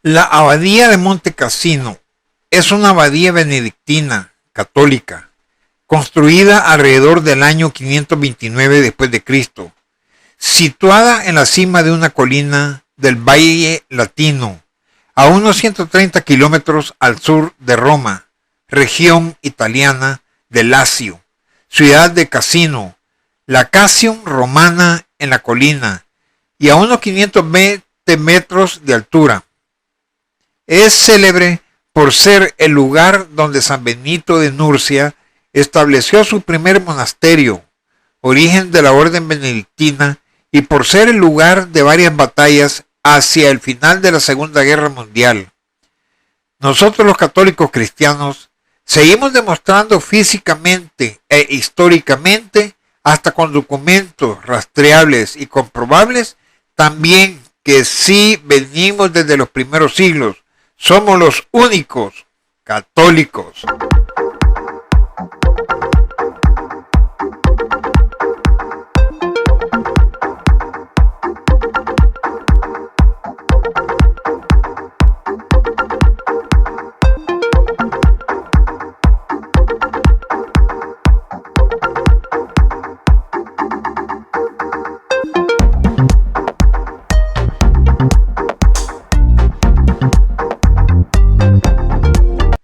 La abadía de Monte Cassino es una abadía benedictina católica construida alrededor del año 529 después de Cristo, situada en la cima de una colina del Valle Latino, a unos 130 kilómetros al sur de Roma, región italiana de Lacio, ciudad de Cassino, la Cassium romana en la colina, y a unos 520 metros de altura. Es célebre por ser el lugar donde San Benito de Nurcia estableció su primer monasterio, origen de la orden benedictina, y por ser el lugar de varias batallas hacia el final de la Segunda Guerra Mundial. Nosotros los católicos cristianos seguimos demostrando físicamente e históricamente, hasta con documentos rastreables y comprobables, también que sí venimos desde los primeros siglos. Somos los únicos católicos.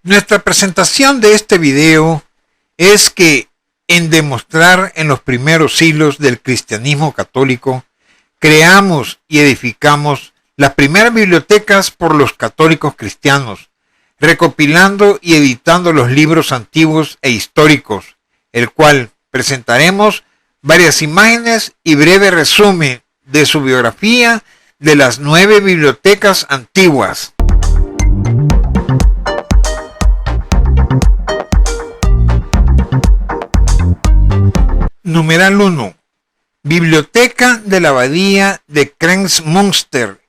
Nuestra presentación de este video es que en demostrar en los primeros siglos del cristianismo católico, creamos y edificamos las primeras bibliotecas por los católicos cristianos, recopilando y editando los libros antiguos e históricos, el cual presentaremos varias imágenes y breve resumen de su biografía de las 9 bibliotecas antiguas. Numeral 1. Biblioteca de la Abadía de Kremsmünster,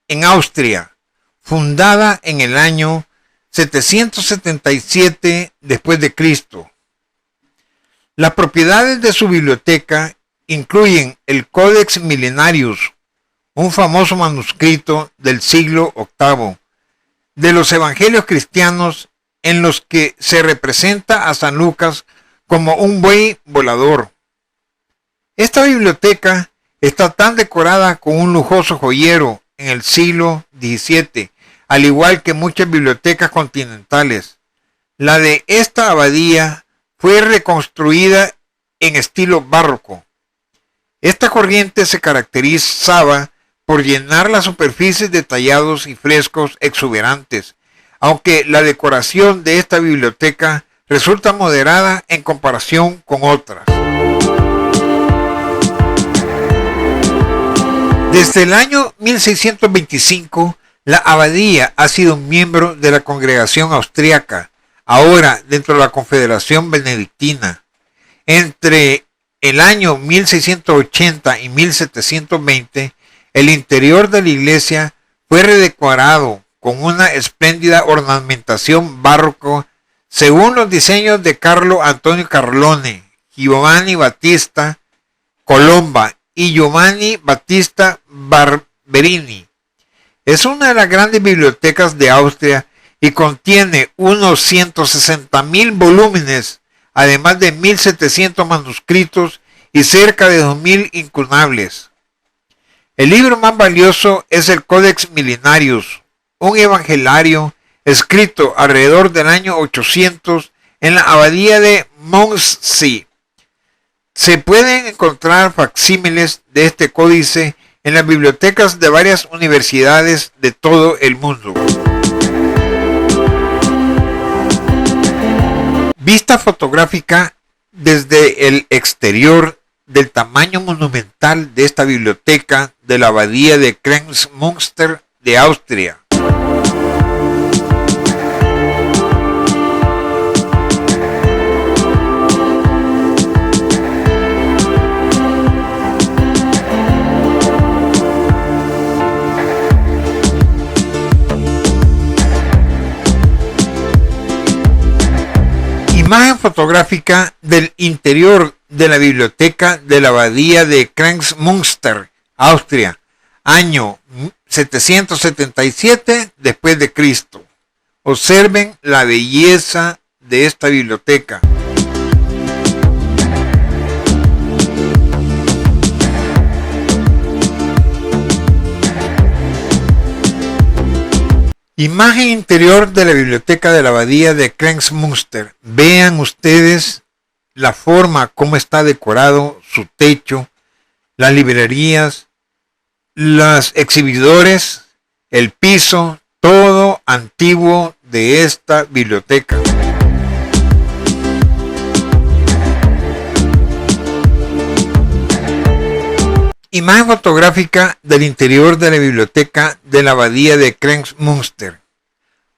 en Austria, fundada en el año 777 después de Cristo. Las propiedades de su biblioteca incluyen el Codex Millenarius, un famoso manuscrito del siglo VIII de los evangelios cristianos, en los que se representa a San Lucas como un buey volador. Esta biblioteca está tan decorada con un lujoso joyero en el siglo XVII, al igual que muchas bibliotecas continentales. La de esta abadía fue reconstruida en estilo barroco. Esta corriente se caracterizaba por llenar las superficies de tallados y frescos exuberantes, aunque la decoración de esta biblioteca resulta moderada en comparación con otras. Desde el año 1625, la abadía ha sido miembro de la Congregación Austriaca, ahora dentro de la Confederación Benedictina. Entre el año 1680 y 1720, el interior de la iglesia fue redecorado con una espléndida ornamentación barroca según los diseños de Carlo Antonio Carlone, Giovanni Battista Colomba y Giovanni Battista Barberini. Es una de las grandes bibliotecas de Austria y contiene unos 160,000 volúmenes, además de 1,700 manuscritos y cerca de 2,000 incunables. El libro más valioso es el Codex Millenarius, un evangelario escrito alrededor del año 800 en la abadía de Mondsee. Se pueden encontrar facsímiles de este códice en las bibliotecas de varias universidades de todo el mundo. Vista fotográfica desde el exterior del tamaño monumental de esta biblioteca de la abadía de Kremsmünster de Austria. Imagen fotográfica del interior de la biblioteca de la abadía de Kremsmünster, Austria, año 777 después de Cristo. Observen la belleza de esta biblioteca. Imagen interior de la biblioteca de la abadía de Kremsmünster. Vean ustedes la forma, cómo está decorado su techo, las librerías, los exhibidores, el piso, todo antiguo de esta biblioteca. Imagen fotográfica del interior de la biblioteca de la abadía de Kremsmünster.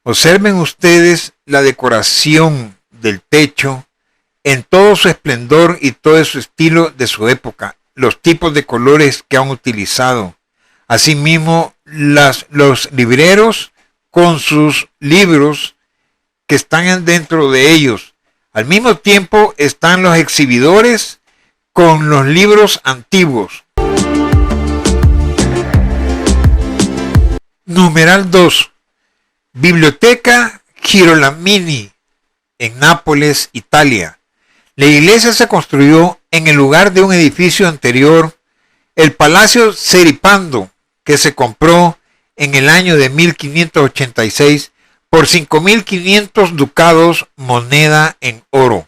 Observen ustedes la decoración del techo en todo su esplendor y todo su estilo de su época, los tipos de colores que han utilizado. Asimismo, los libreros con sus libros que están dentro de ellos. Al mismo tiempo están los exhibidores con los libros antiguos. Numeral 2. Biblioteca Girolami en Nápoles, Italia. La iglesia se construyó en el lugar de un edificio anterior, el Palacio Seripando, que se compró en el año de 1586 por 5.500 ducados moneda en oro.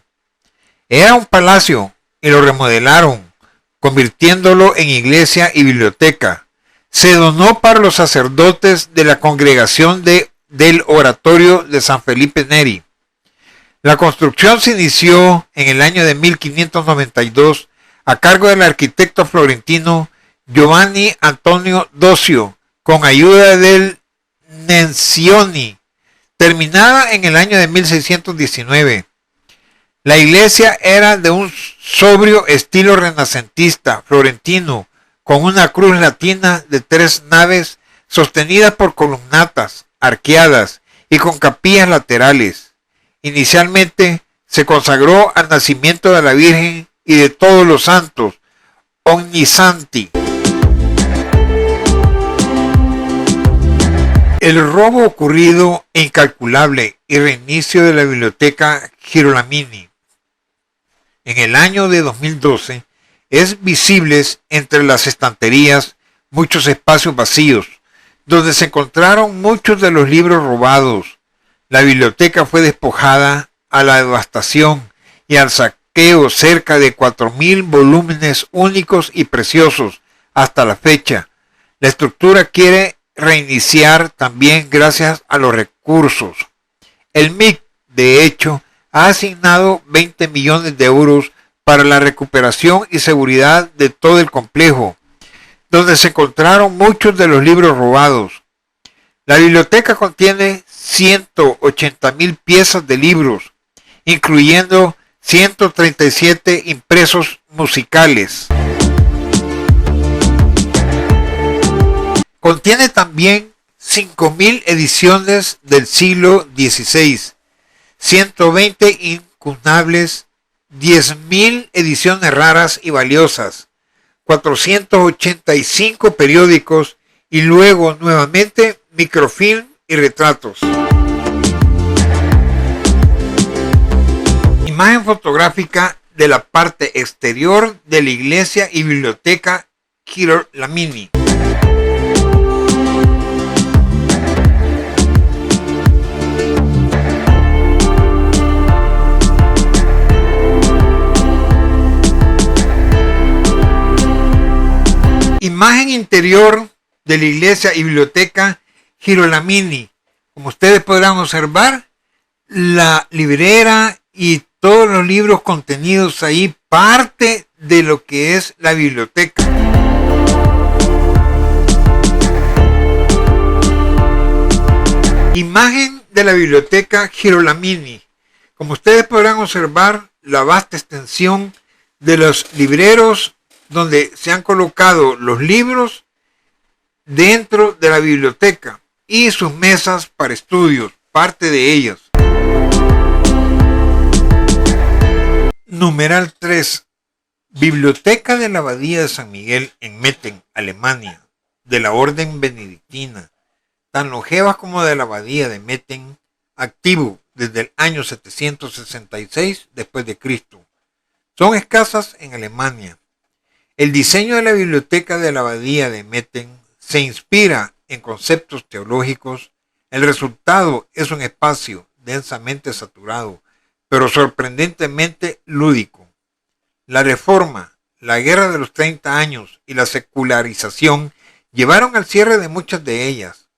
Era un palacio y lo remodelaron, convirtiéndolo en iglesia y biblioteca. Se donó para los sacerdotes de la congregación del oratorio de San Felipe Neri. La construcción se inició en el año de 1592 a cargo del arquitecto florentino Giovanni Antonio Docio, con ayuda del Nencioni, terminada en el año de 1619. La iglesia era de un sobrio estilo renacentista florentino, con una cruz latina de 3 naves sostenidas por columnatas arqueadas y con capillas laterales. Inicialmente se consagró al nacimiento de la Virgen y de todos los santos, Ognissanti. El robo ocurrido incalculable y reinicio de la biblioteca Girolami en el año de 2012 es visibles entre las estanterías muchos espacios vacíos, donde se encontraron muchos de los libros robados. La biblioteca fue despojada a la devastación y al saqueo cerca de 4.000 volúmenes únicos y preciosos hasta la fecha. La estructura quiere reiniciar también gracias a los recursos. El MIC, de hecho, ha asignado 20 millones de euros para la recuperación y seguridad de todo el complejo, donde se encontraron muchos de los libros robados. La biblioteca contiene 180.000 piezas de libros, incluyendo 137 impresos musicales. Contiene también 5.000 ediciones del siglo XVI, 120 incunables, 10.000 ediciones raras y valiosas, 485 periódicos y luego nuevamente microfilm y retratos. Imagen fotográfica de la parte exterior de la iglesia y biblioteca Girolami. Imagen interior de la iglesia y biblioteca Girolami. Como ustedes podrán observar, la librera y todos los libros contenidos ahí, parte de lo que es la biblioteca. Imagen de la biblioteca Girolami. Como ustedes podrán observar, la vasta extensión de los libreros donde se han colocado los libros dentro de la biblioteca y sus mesas para estudios, parte de ellas. Numeral 3. Biblioteca de la Abadía de San Miguel en Metten, Alemania. de la orden benedictina, tan longevas como de la abadía de Metten, activo desde el año 766 después de Cristo. Son escasas en Alemania. El diseño de la biblioteca de la abadía de Metten se inspira en conceptos teológicos. El resultado es un espacio densamente saturado, pero sorprendentemente lúdico. La reforma, la guerra de los 30 años y la secularización llevaron al cierre de muchas de ellas.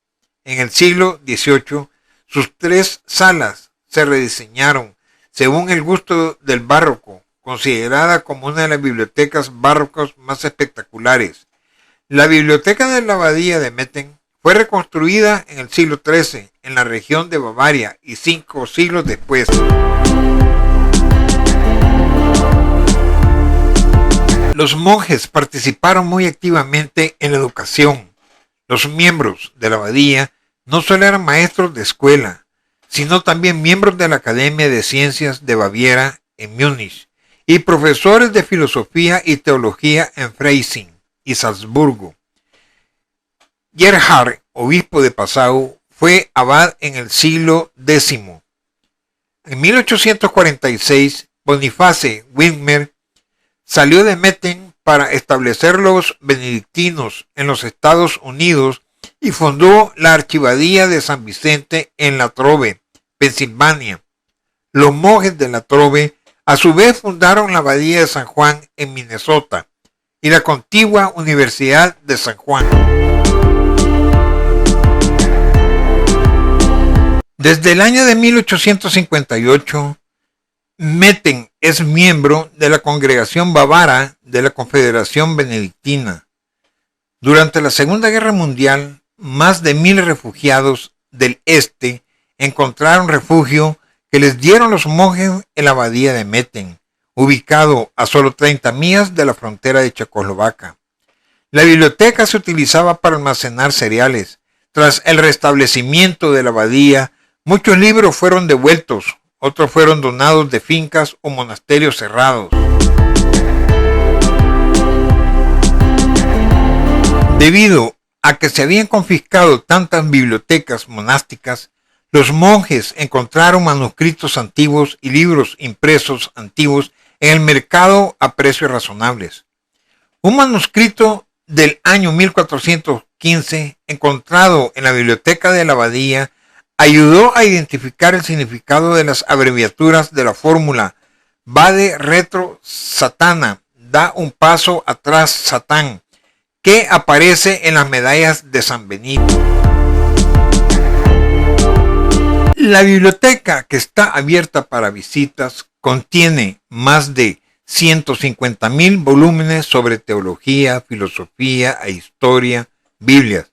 En el siglo XVIII, sus 3 salas se rediseñaron según el gusto del barroco, considerada como una de las bibliotecas barrocas más espectaculares. La biblioteca de la abadía de Metten fue reconstruida en el siglo XIII en la región de Bavaria y 5 siglos después. Los monjes participaron muy activamente en la educación. Los miembros de la abadía no solo eran maestros de escuela, sino también miembros de la Academia de Ciencias de Baviera en Múnich y profesores de filosofía y teología en Freising y Salzburgo. Gerhard, obispo de Passau, fue abad en el siglo X. En 1846, Boniface Widmer salió de Metten para establecer los benedictinos en los Estados Unidos y fundó la Archivadía de San Vicente en La Trobe, Pensilvania. Los monjes de La Trobe a su vez fundaron la Abadía de San Juan en Minnesota y la contigua Universidad de San Juan. Desde el año de 1858, Metten es miembro de la Congregación Bávara de la Confederación Benedictina. Durante la Segunda Guerra Mundial, más de 1000 refugiados del este encontraron refugio que les dieron los monjes en la abadía de Metten, ubicado a solo 30 millas de la frontera de Checoslovaquia. La biblioteca se utilizaba para almacenar cereales. Tras el restablecimiento de la abadía, muchos libros fueron devueltos, otros fueron donados de fincas o monasterios cerrados. Debido a que se habían confiscado tantas bibliotecas monásticas, los monjes encontraron manuscritos antiguos y libros impresos antiguos en el mercado a precios razonables. Un manuscrito del año 1415, encontrado en la biblioteca de la abadía, ayudó a identificar el significado de las abreviaturas de la fórmula Vade retro Satana, da un paso atrás Satán, que aparece en las medallas de San Benito. La biblioteca, que está abierta para visitas, contiene más de 150,000 volúmenes sobre teología, filosofía e historia, Biblias,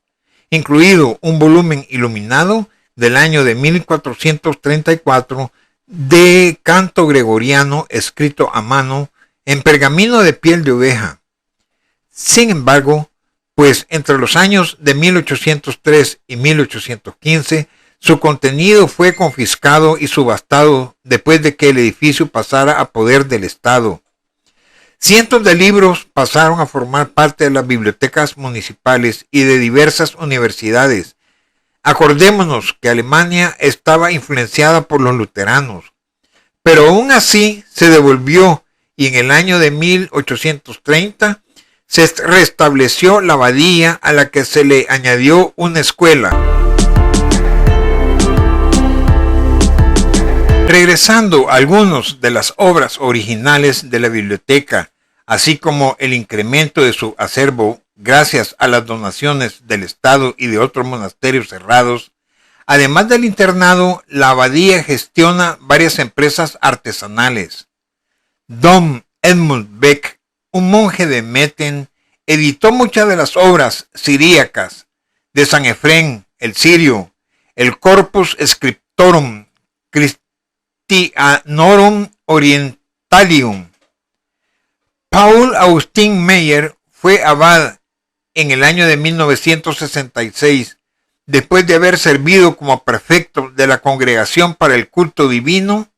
incluido un volumen iluminado del año de 1434 de canto gregoriano escrito a mano en pergamino de piel de oveja. Sin embargo, pues entre los años de 1803 y 1815, su contenido fue confiscado y subastado después de que el edificio pasara a poder del Estado. Cientos de libros pasaron a formar parte de las bibliotecas municipales y de diversas universidades. Acordémonos que Alemania estaba influenciada por los luteranos, pero aún así se devolvió y en el año de 1830 se restableció la abadía, a la que se le añadió una escuela. Regresando a algunas de las obras originales de la biblioteca, así como el incremento de su acervo gracias a las donaciones del Estado y de otros monasterios cerrados, además del internado, la abadía gestiona varias empresas artesanales. Dom Edmund Beck, un monje de Metten, editó muchas de las obras siríacas de San Efrén el Sirio, el Corpus Scriptorum Christianorum Orientalium. Paul Austin Meyer fue abad en el año de 1966, después de haber servido como prefecto de la Congregación para el Culto Divino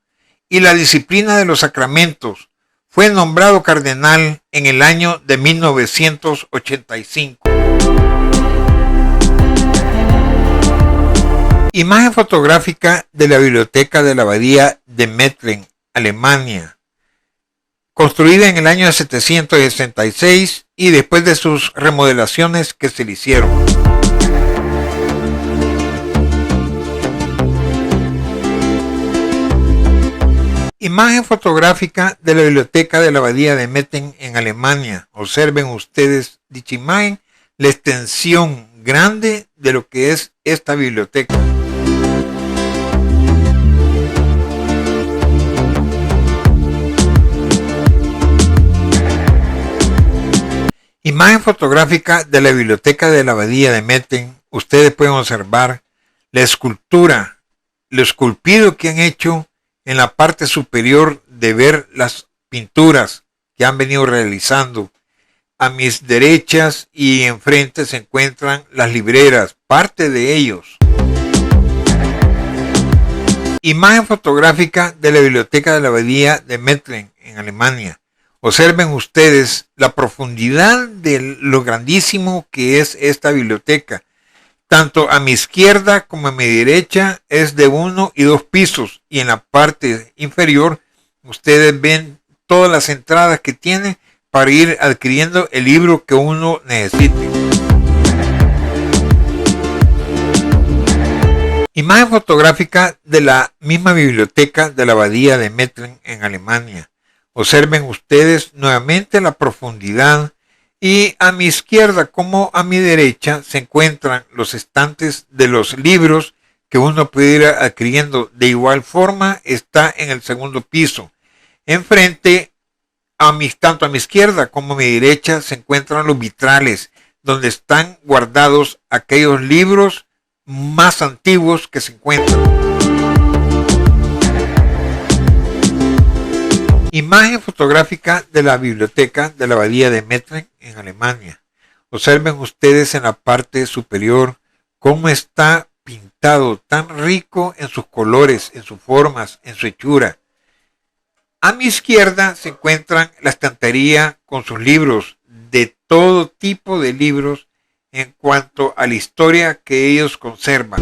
y la Disciplina de los Sacramentos. Fue nombrado cardenal en el año de 1985. Imagen fotográfica de la biblioteca de la abadía de Mettlen, Alemania, construida en el año 766 y después de sus remodelaciones que se le hicieron. Imagen fotográfica de la biblioteca de la abadía de Mettlen en Alemania. Observen ustedes dicha imagen, la extensión grande de lo que es esta biblioteca. Imagen fotográfica de la biblioteca de la abadía de Mettlen. Ustedes pueden observar la escultura, lo esculpido que han hecho en la parte superior de ver las pinturas que han venido realizando. A mis derechas y enfrente se encuentran las libreras, parte de ellos. Imagen fotográfica de la biblioteca de la abadía de Mettlen en Alemania. Observen ustedes la profundidad de lo grandísimo que es esta biblioteca. Tanto a mi izquierda como a mi derecha es de 1 y 2 pisos. Y en la parte inferior ustedes ven todas las entradas que tiene para ir adquiriendo el libro que uno necesite. Imagen fotográfica de la misma biblioteca de la abadía de Mettlen en Alemania. Observen ustedes nuevamente la profundidad y a mi izquierda como a mi derecha se encuentran los estantes de los libros que uno puede ir adquiriendo. De igual forma está en el segundo piso. Enfrente, tanto a mi izquierda como a mi derecha se encuentran los vitrales donde están guardados aquellos libros más antiguos que se encuentran. Imagen fotográfica de la biblioteca de la abadía de Mettlen en Alemania. Observen ustedes en la parte superior cómo está pintado, tan rico en sus colores, en sus formas, en su hechura. A mi izquierda se encuentran la estantería con sus libros, de todo tipo de libros en cuanto a la historia que ellos conservan.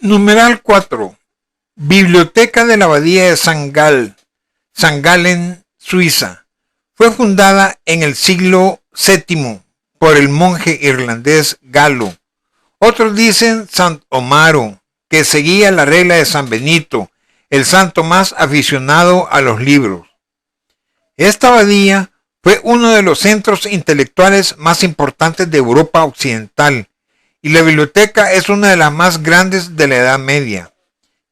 Numeral 4. Biblioteca de la abadía de St. Gallen, Suiza. Fue fundada en el siglo VII por el monje irlandés Galo. Otros dicen Sant Omaro, que seguía la regla de San Benito, el santo más aficionado a los libros. Esta abadía fue uno de los centros intelectuales más importantes de Europa Occidental y la biblioteca es una de las más grandes de la Edad Media.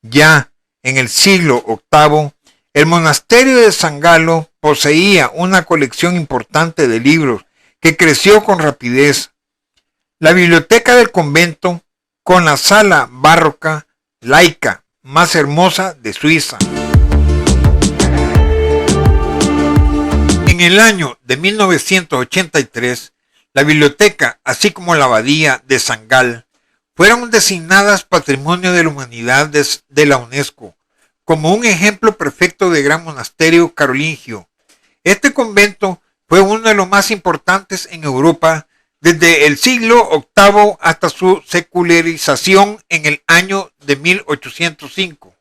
Ya en el siglo VIII, el monasterio de San Galo poseía una colección importante de libros que creció con rapidez. La biblioteca del convento, con la sala barroca laica más hermosa de Suiza. En el año de 1983, la biblioteca, así como la abadía de St. Gall, fueron designadas Patrimonio de la Humanidad de la UNESCO, como un ejemplo perfecto de gran monasterio carolingio. Este convento fue uno de los más importantes en Europa desde el siglo VIII hasta su secularización en el año de 1805.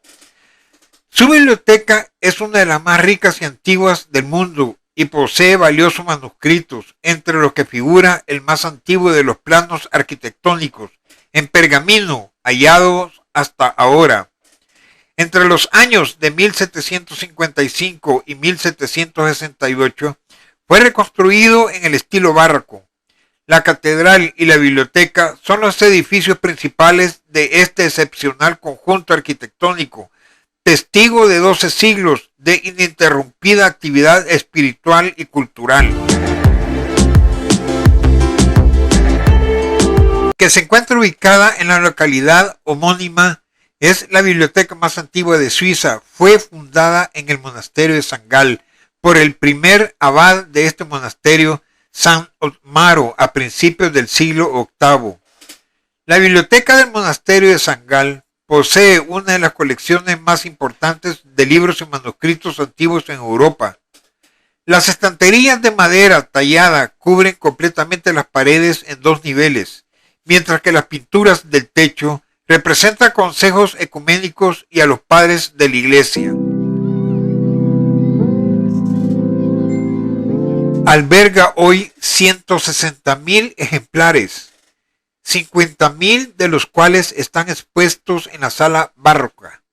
Su biblioteca es una de las más ricas y antiguas del mundo y posee valiosos manuscritos, entre los que figura el más antiguo de los planos arquitectónicos en pergamino hallados hasta ahora. Entre los años de 1755 y 1768 fue reconstruido en el estilo barroco. La catedral y la biblioteca son los edificios principales de este excepcional conjunto arquitectónico, testigo de 12 siglos de ininterrumpida actividad espiritual y cultural. Que se encuentra ubicada en la localidad homónima, es la biblioteca más antigua de Suiza. Fue fundada en el monasterio de St. Gall por el primer abad de este monasterio, Sant Omaro, a principios del siglo VIII. La biblioteca del monasterio de St. Gall posee una de las colecciones más importantes de libros y manuscritos antiguos en Europa. Las estanterías de madera tallada cubren completamente las paredes en 2 niveles, mientras que las pinturas del techo representan consejos ecuménicos y a los padres de la iglesia. Alberga hoy 160.000 ejemplares, 50.000 de los cuales están expuestos en la sala barroca.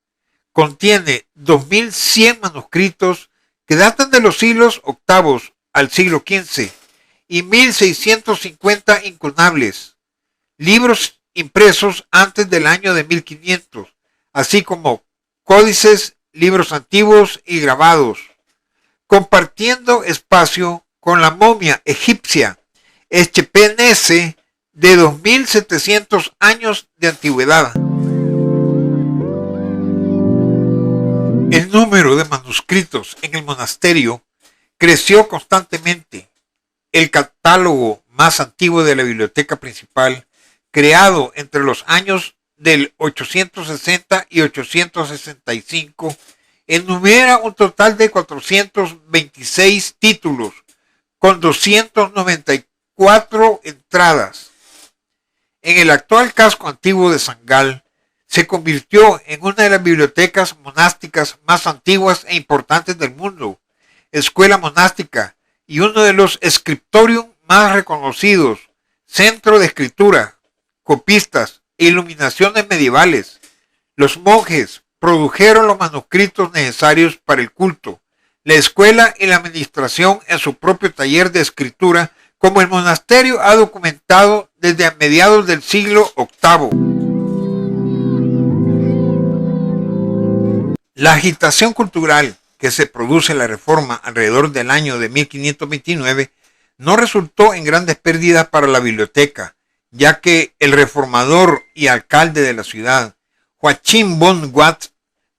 Contiene 2.100 manuscritos que datan de los siglos VIII al siglo XV y 1.650 incunables, libros impresos antes del año de 1500, así como códices, libros antiguos y grabados, compartiendo espacio con la momia egipcia Eschepenese de 2.700 años de antigüedad. El número de manuscritos en el monasterio creció constantemente. El catálogo más antiguo de la biblioteca principal, creado entre los años del 860 y 865, enumera un total de 426 títulos, con 294 entradas. En el actual casco antiguo de San Gal, se convirtió en una de las bibliotecas monásticas más antiguas e importantes del mundo, escuela monástica y uno de los scriptorium más reconocidos, centro de escritura, copistas e iluminaciones medievales. Los monjes produjeron los manuscritos necesarios para el culto, la escuela y la administración en su propio taller de escritura, como el monasterio ha documentado desde a mediados del siglo VIII. La agitación cultural que se produce en la Reforma alrededor del año de 1529 no resultó en grandes pérdidas para la biblioteca, ya que el reformador y alcalde de la ciudad, Joachim von Watz,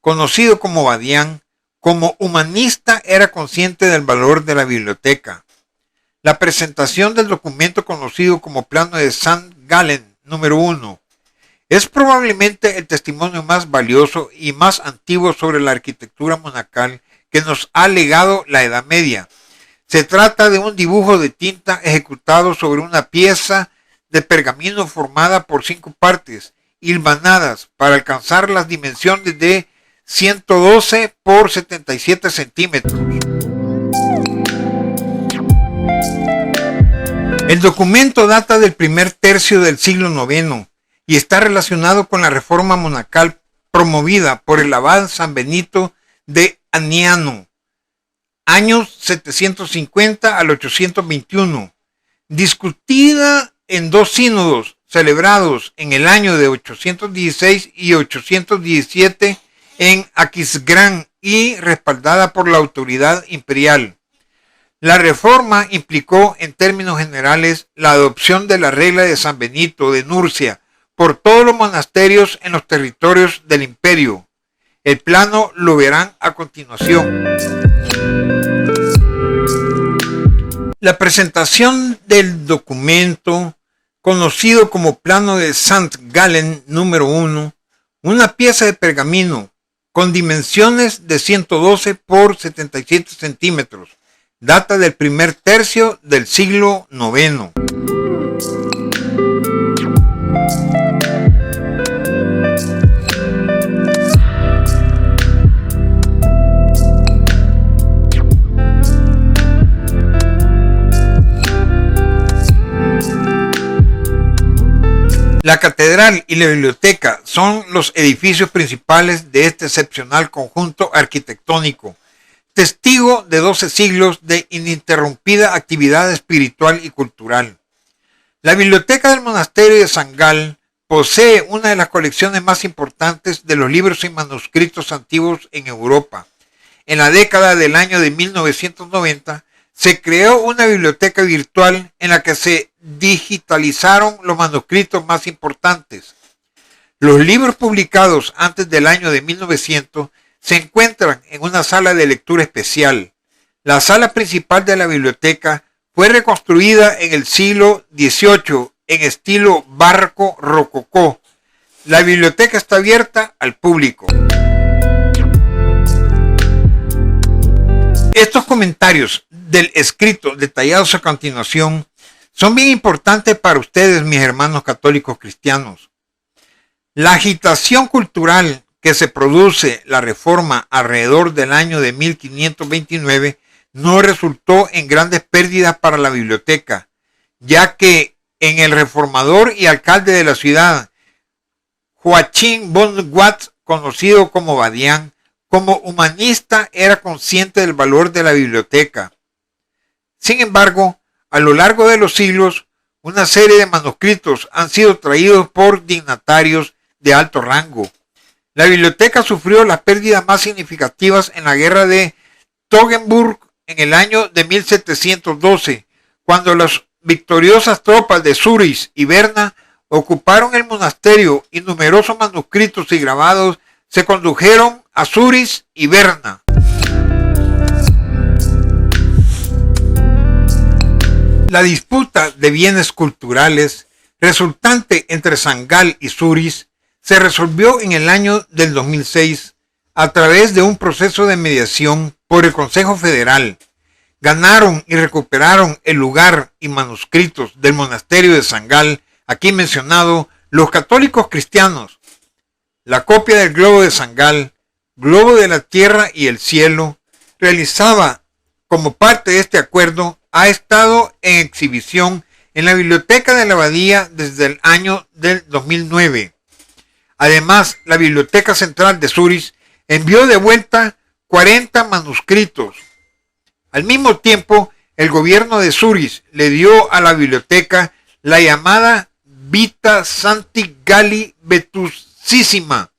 conocido como Badián, como humanista era consciente del valor de la biblioteca. La presentación del documento conocido como Plano de St. Gallen número 1 es probablemente el testimonio más valioso y más antiguo sobre la arquitectura monacal que nos ha legado la Edad Media. Se trata de un dibujo de tinta ejecutado sobre una pieza de pergamino formada por 5 partes, hilvanadas para alcanzar las dimensiones de 112 por 77 centímetros. El documento data del primer tercio del siglo IX y está relacionado con la reforma monacal promovida por el abad San Benito de Aniano, años 750 al 821, discutida en 2 sínodos celebrados en el año de 816 y 817 en Aquisgrán y respaldada por la autoridad imperial. La reforma implicó en términos generales la adopción de la regla de San Benito de Nurcia por todos los monasterios en los territorios del imperio. El plano lo verán a continuación. La presentación del documento, conocido como Plano de St. Gallen número 1, una pieza de pergamino con dimensiones de 112 por 77 centímetros, data del primer tercio del siglo IX. La catedral y la biblioteca son los edificios principales de este excepcional conjunto arquitectónico, testigo de 12 siglos de ininterrumpida actividad espiritual y cultural. La biblioteca del monasterio de San Gal posee una de las colecciones más importantes de los libros y manuscritos antiguos en Europa. En la década del año de 1990 se creó una biblioteca virtual en la que se digitalizaron los manuscritos más importantes. Los libros publicados antes del año de 1900 se encuentran en una sala de lectura especial. La sala principal de la biblioteca fue reconstruida en el siglo XVIII en estilo barroco rococó. La biblioteca está abierta al público. Estos comentarios del escrito detallados a continuación son bien importantes para ustedes, mis hermanos católicos cristianos. La agitación cultural que se produce la Reforma alrededor del año de 1529 no resultó en grandes pérdidas para la biblioteca, ya que en el reformador y alcalde de la ciudad, Joachim von Watz, conocido como Badián, como humanista era consciente del valor de la biblioteca. Sin embargo, a lo largo de los siglos, una serie de manuscritos han sido traídos por dignatarios de alto rango. La biblioteca sufrió las pérdidas más significativas en la guerra de Toggenburg en el año de 1712, cuando las victoriosas tropas de Zürich y Berna ocuparon el monasterio y numerosos manuscritos y grabados se condujeron a Zürich y Berna. La disputa de bienes culturales resultante entre San Gall y Zürich se resolvió en el año del 2006 a través de un proceso de mediación por el Consejo Federal. Ganaron y recuperaron el lugar y manuscritos del monasterio de San Gall, aquí mencionado, los católicos cristianos. La copia del globo de San Gall, globo de la tierra y el cielo, realizada como parte de este acuerdo, ha estado en exhibición en la biblioteca de la abadía desde el año del 2009. Además, la Biblioteca Central de Zürich envió de vuelta 40 manuscritos. Al mismo tiempo, el gobierno de Zürich le dio a la biblioteca la llamada Vita Sancti Galli Vetusissima,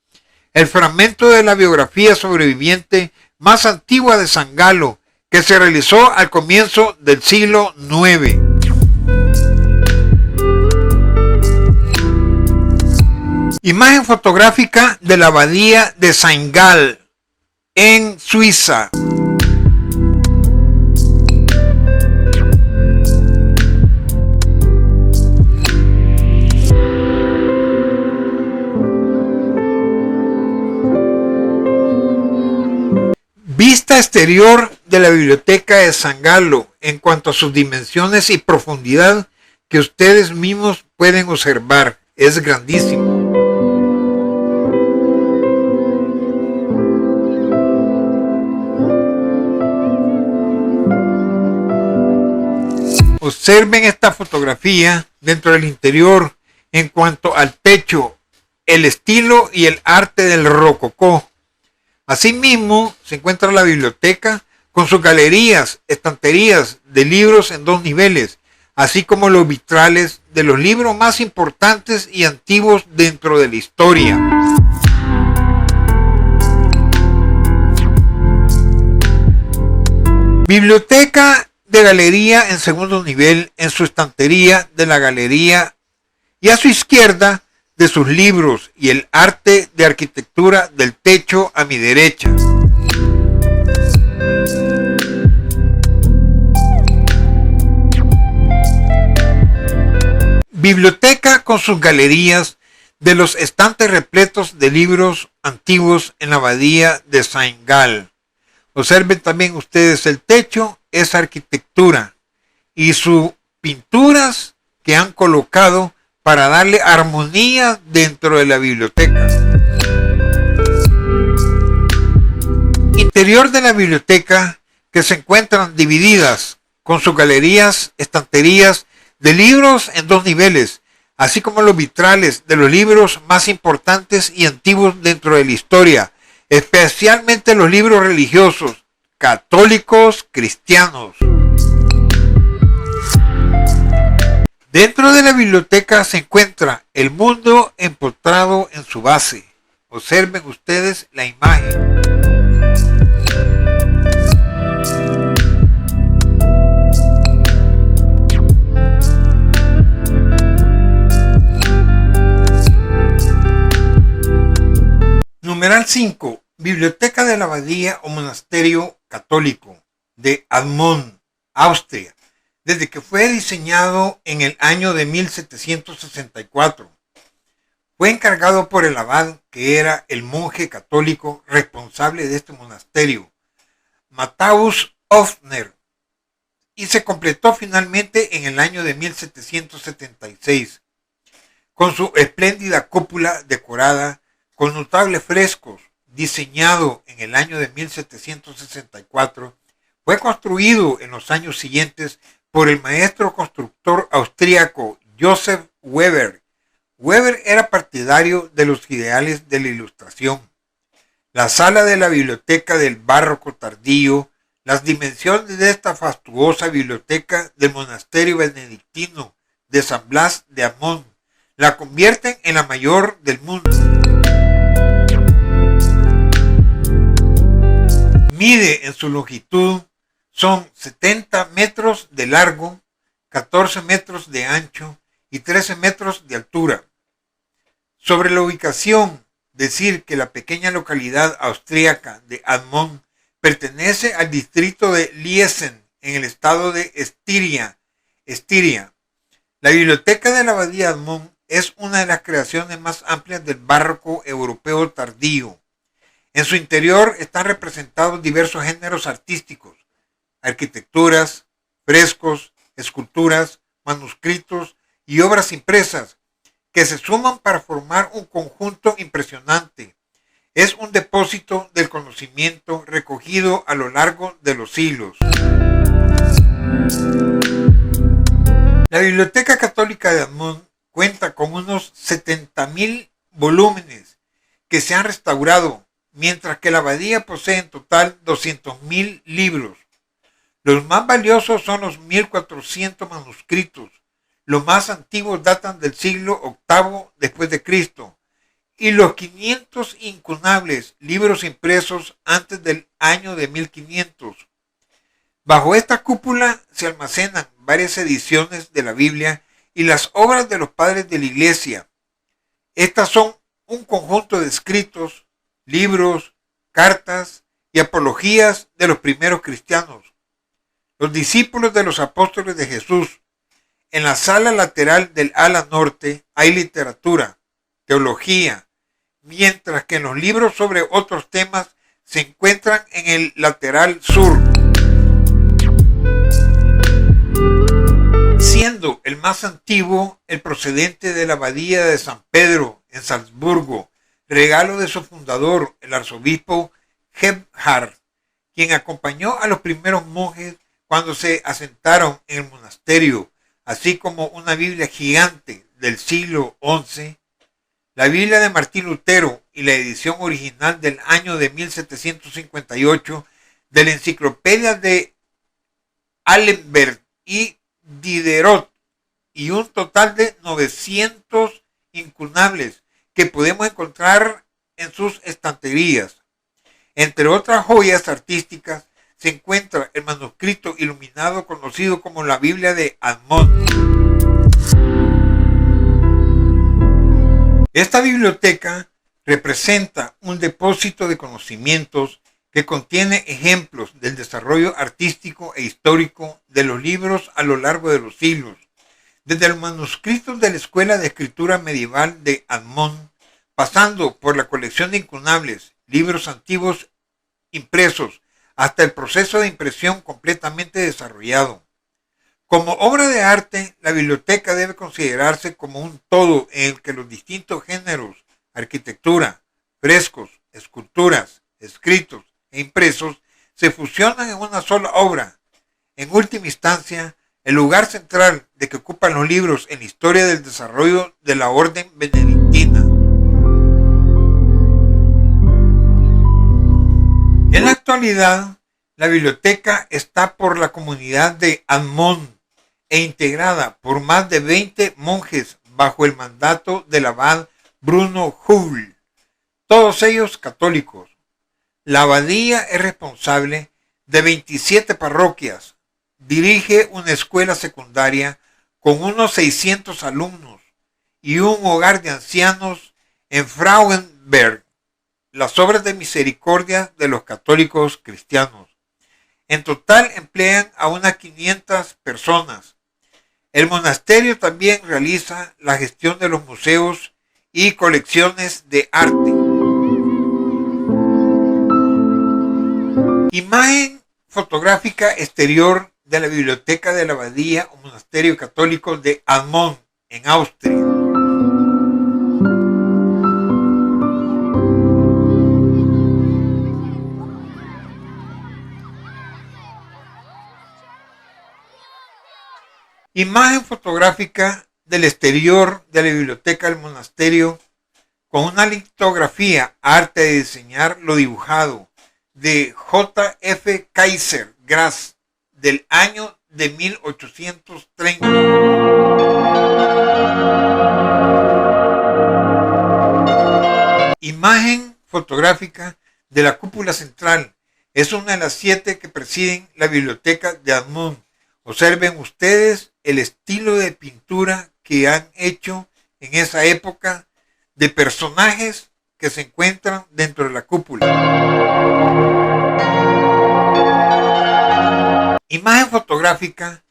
el fragmento de la biografía sobreviviente más antigua de San Galo, que se realizó al comienzo del siglo IX. Imagen fotográfica de la abadía de Saint Gall en Suiza. Vista exterior de la biblioteca de San Galo en cuanto a sus dimensiones y profundidad que ustedes mismos pueden observar. Es grandísimo. Observen esta fotografía dentro del interior en cuanto al techo, el estilo y el arte del rococó. Asimismo, se encuentra la biblioteca con sus galerías, estanterías de libros en 2 niveles, así como los vitrales de los libros más importantes y antiguos dentro de la historia. Biblioteca de galería en segundo nivel en su estantería de la galería y a su izquierda de sus libros y el arte de arquitectura del techo a mi derecha. Biblioteca con sus galerías de los estantes repletos de libros antiguos en la abadía de Saint Gall. Observen también ustedes el techo, esa arquitectura y sus pinturas que han colocado para darle armonía dentro de la biblioteca. Interior de la biblioteca, que se encuentran divididas con sus galerías, estanterías de libros en 2 niveles, así como los vitrales de los libros más importantes y antiguos dentro de la historia, especialmente los libros religiosos, católicos, cristianos. Dentro de la biblioteca se encuentra el mundo empotrado en su base. Observen ustedes la imagen. Numeral 5. Biblioteca de la Abadía o Monasterio Católico de Admont, Austria, desde que fue diseñado en el año de 1764. Fue encargado por el abad, que era el monje católico responsable de este monasterio, Matthäus Höfner. y se completó finalmente en el año de 1776, con su espléndida cúpula decorada con notables frescos. Diseñado en el año de 1764, fue construido en los años siguientes por el maestro constructor austríaco Joseph Weber. Weber era partidario de los ideales de la Ilustración. La sala de la biblioteca del barroco tardío, las dimensiones de esta fastuosa biblioteca del monasterio benedictino de San Blas de Amón la convierten en la mayor del mundo. Mide en su longitud, son 70 metros de largo, 14 metros de ancho y 13 metros de altura. Sobre la ubicación, decir que la pequeña localidad austríaca de Admont pertenece al distrito de Liesen, en el estado de Estiria. La biblioteca de la abadía de Admont es una de las creaciones más amplias del barroco europeo tardío. En su interior están representados diversos géneros artísticos, arquitecturas, frescos, esculturas, manuscritos y obras impresas, que se suman para formar un conjunto impresionante. Es un depósito del conocimiento recogido a lo largo de los siglos. La Biblioteca Católica de Admont cuenta con unos 70.000 volúmenes que se han restaurado, mientras que la abadía posee en total 200.000 libros. Los más valiosos son los 1.400 manuscritos. Los más antiguos datan del siglo VIII después de Cristo, y los 500 incunables libros impresos antes del año de 1500. Bajo esta cúpula se almacenan varias ediciones de la Biblia y las obras de los padres de la Iglesia. Estas son un conjunto de escritos, libros, cartas y apologías de los primeros cristianos, los discípulos de los apóstoles de Jesús. En la sala lateral del ala norte hay literatura, teología, mientras que en los libros sobre otros temas se encuentran en el lateral sur. Siendo el más antiguo el procedente de la abadía de San Pedro en Salzburgo, regalo de su fundador, el arzobispo Gebhard, quien acompañó a los primeros monjes cuando se asentaron en el monasterio, así como una Biblia gigante del siglo XI, la Biblia de Martín Lutero y la edición original del año de 1758 de la Enciclopedia de Allenberg y Diderot, y un total de 900 incunables que podemos encontrar en sus estanterías. Entre otras joyas artísticas se encuentra el manuscrito iluminado conocido como la Biblia de Admont. Esta biblioteca representa un depósito de conocimientos que contiene ejemplos del desarrollo artístico e histórico de los libros a lo largo de los siglos, desde los manuscritos de la Escuela de Escritura Medieval de Admont, pasando por la colección de incunables, libros antiguos impresos, hasta el proceso de impresión completamente desarrollado. Como obra de arte, la biblioteca debe considerarse como un todo en el que los distintos géneros, arquitectura, frescos, esculturas, escritos e impresos, se fusionan en una sola obra. En última instancia, el lugar central de que ocupan los libros en la historia del desarrollo de la orden benedictina. En la actualidad, la biblioteca está por la comunidad de Admont e integrada por más de 20 monjes bajo el mandato del abad Bruno Hull, todos ellos católicos. La abadía es responsable de 27 parroquias, dirige una escuela secundaria con unos 600 alumnos y un hogar de ancianos en Frauenberg, las obras de misericordia de los católicos cristianos. En total emplean a unas 500 personas. El monasterio también realiza la gestión de los museos y colecciones de arte. Imagen fotográfica exterior de la biblioteca de la abadía o monasterio católico de Admont, en Austria. Imagen fotográfica del exterior de la biblioteca del monasterio con una litografía, arte de diseñar lo dibujado, de J.F. Kaiser Grass, del año de 1830. Imagen fotográfica de la cúpula central. Es una de las 7 que presiden la biblioteca de Admont. Observen ustedes el estilo de pintura que han hecho en esa época de personajes que se encuentran dentro de la cúpula. Imagen fotográfica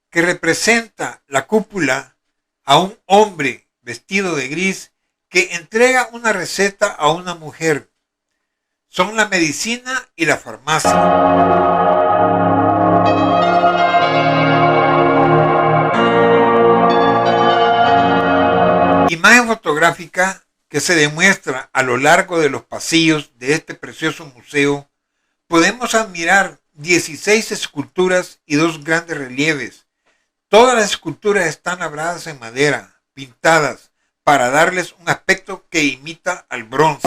que representa la cúpula a un hombre vestido de gris que entrega una receta a una mujer. Son la medicina y la farmacia. Imagen fotográfica que se demuestra a lo largo de los pasillos de este precioso museo. Podemos admirar 16 esculturas y 2 grandes relieves. Todas las esculturas están labradas en madera, pintadas, para darles un aspecto que imita al bronce.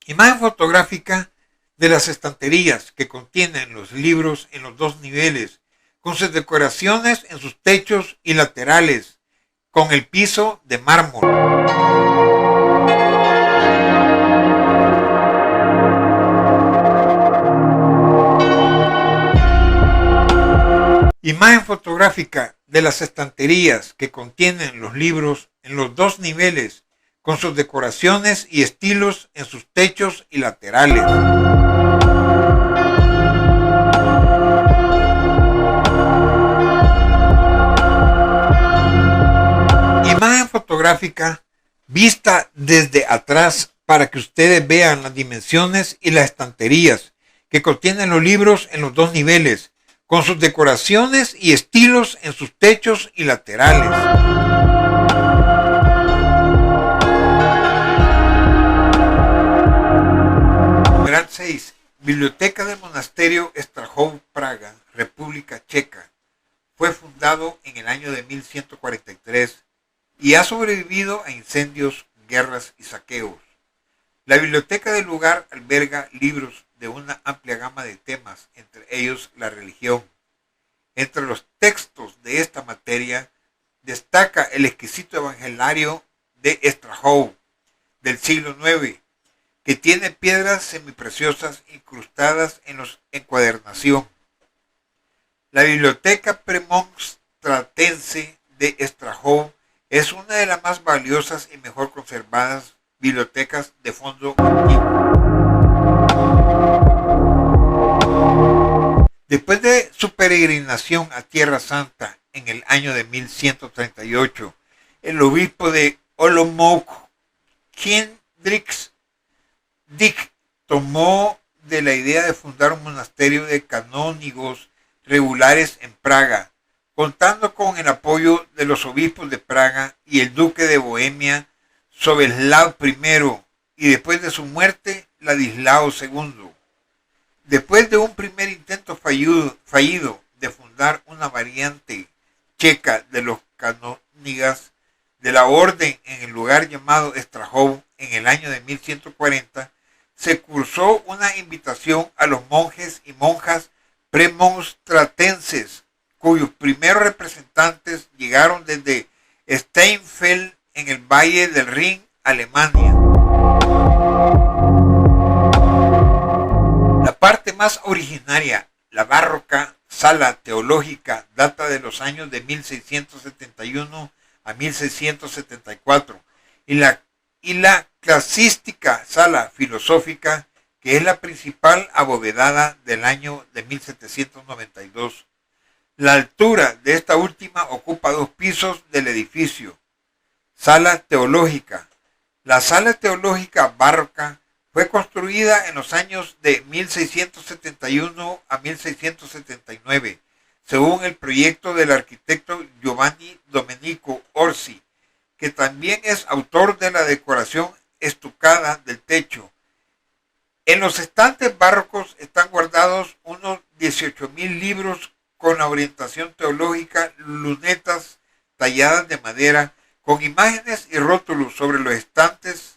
Imagen fotográfica de las estanterías que contienen los libros en los 2 niveles, con sus decoraciones en sus techos y laterales, con el piso de mármol. Imagen fotográfica de las estanterías que contienen los libros en los 2 niveles, con sus decoraciones y estilos en sus techos y laterales. Imagen fotográfica vista desde atrás para que ustedes vean las dimensiones y las estanterías que contienen los libros en los 2 niveles, con sus decoraciones y estilos en sus techos y laterales. Numeral 6. Biblioteca del Monasterio Strahov, Praga, República Checa. Fue fundado en el año de 1143 y ha sobrevivido a incendios, guerras y saqueos. La biblioteca del lugar alberga libros de una amplia gama de temas, entre ellos la religión. Entre los textos de esta materia destaca el exquisito Evangelario de Strahov del siglo IX, que tiene piedras semipreciosas incrustadas en la encuadernación. La biblioteca premonstratense de Strahov es una de las más valiosas y mejor conservadas bibliotecas de fondo antiguo. Después de su peregrinación a Tierra Santa en el año de 1138, el obispo de Olomouc, Hendrik Dick, tomó de la idea de fundar un monasterio de canónigos regulares en Praga, contando con el apoyo de los obispos de Praga y el duque de Bohemia, Sobeslav I, y después de su muerte, Ladislao II. Después de un primer intento fallido de fundar una variante checa de los canónigas de la orden en el lugar llamado Strahov en el año de 1140, se cursó una invitación a los monjes y monjas premonstratenses, cuyos primeros representantes llegaron desde Steinfeld en el Valle del Rin, Alemania. La parte más originaria, la barroca sala teológica, data de los años de 1671 a 1674, y la clasística sala filosófica, que es la principal abovedada del año de 1792. La altura de esta última ocupa 2 pisos del edificio. Sala teológica. La sala teológica barroca Fue construida en los años de 1671 a 1679, según el proyecto del arquitecto Giovanni Domenico Orsi, que también es autor de la decoración estucada del techo. En los estantes barrocos están guardados unos 18.000 libros con la orientación teológica, lunetas talladas de madera, con imágenes y rótulos sobre los estantes,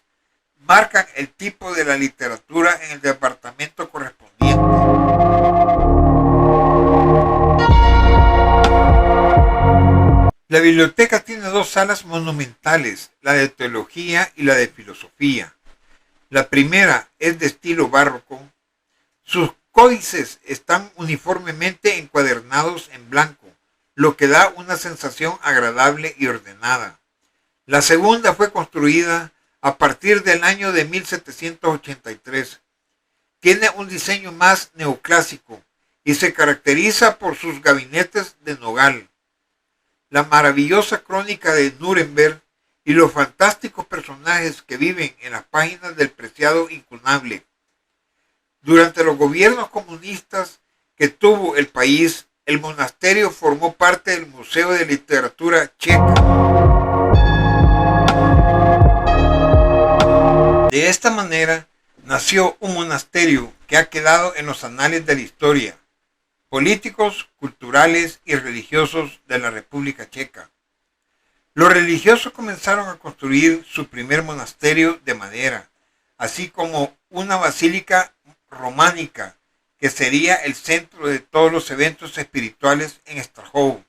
marcan el tipo de la literatura en el departamento correspondiente. La biblioteca tiene dos salas monumentales, la de teología y la de filosofía. La primera es de estilo barroco. Sus códices están uniformemente encuadernados en blanco, lo que da una sensación agradable y ordenada. La segunda fue construida a partir del año de 1783. Tiene un diseño más neoclásico y se caracteriza por sus gabinetes de nogal, la maravillosa crónica de Nuremberg y los fantásticos personajes que viven en las páginas del preciado incunable. Durante los gobiernos comunistas que tuvo el país, el monasterio formó parte del Museo de Literatura Checa. De esta manera nació un monasterio que ha quedado en los anales de la historia, políticos, culturales y religiosos de la República Checa. Los religiosos comenzaron a construir su primer monasterio de madera, así como una basílica románica que sería el centro de todos los eventos espirituales en Strahov.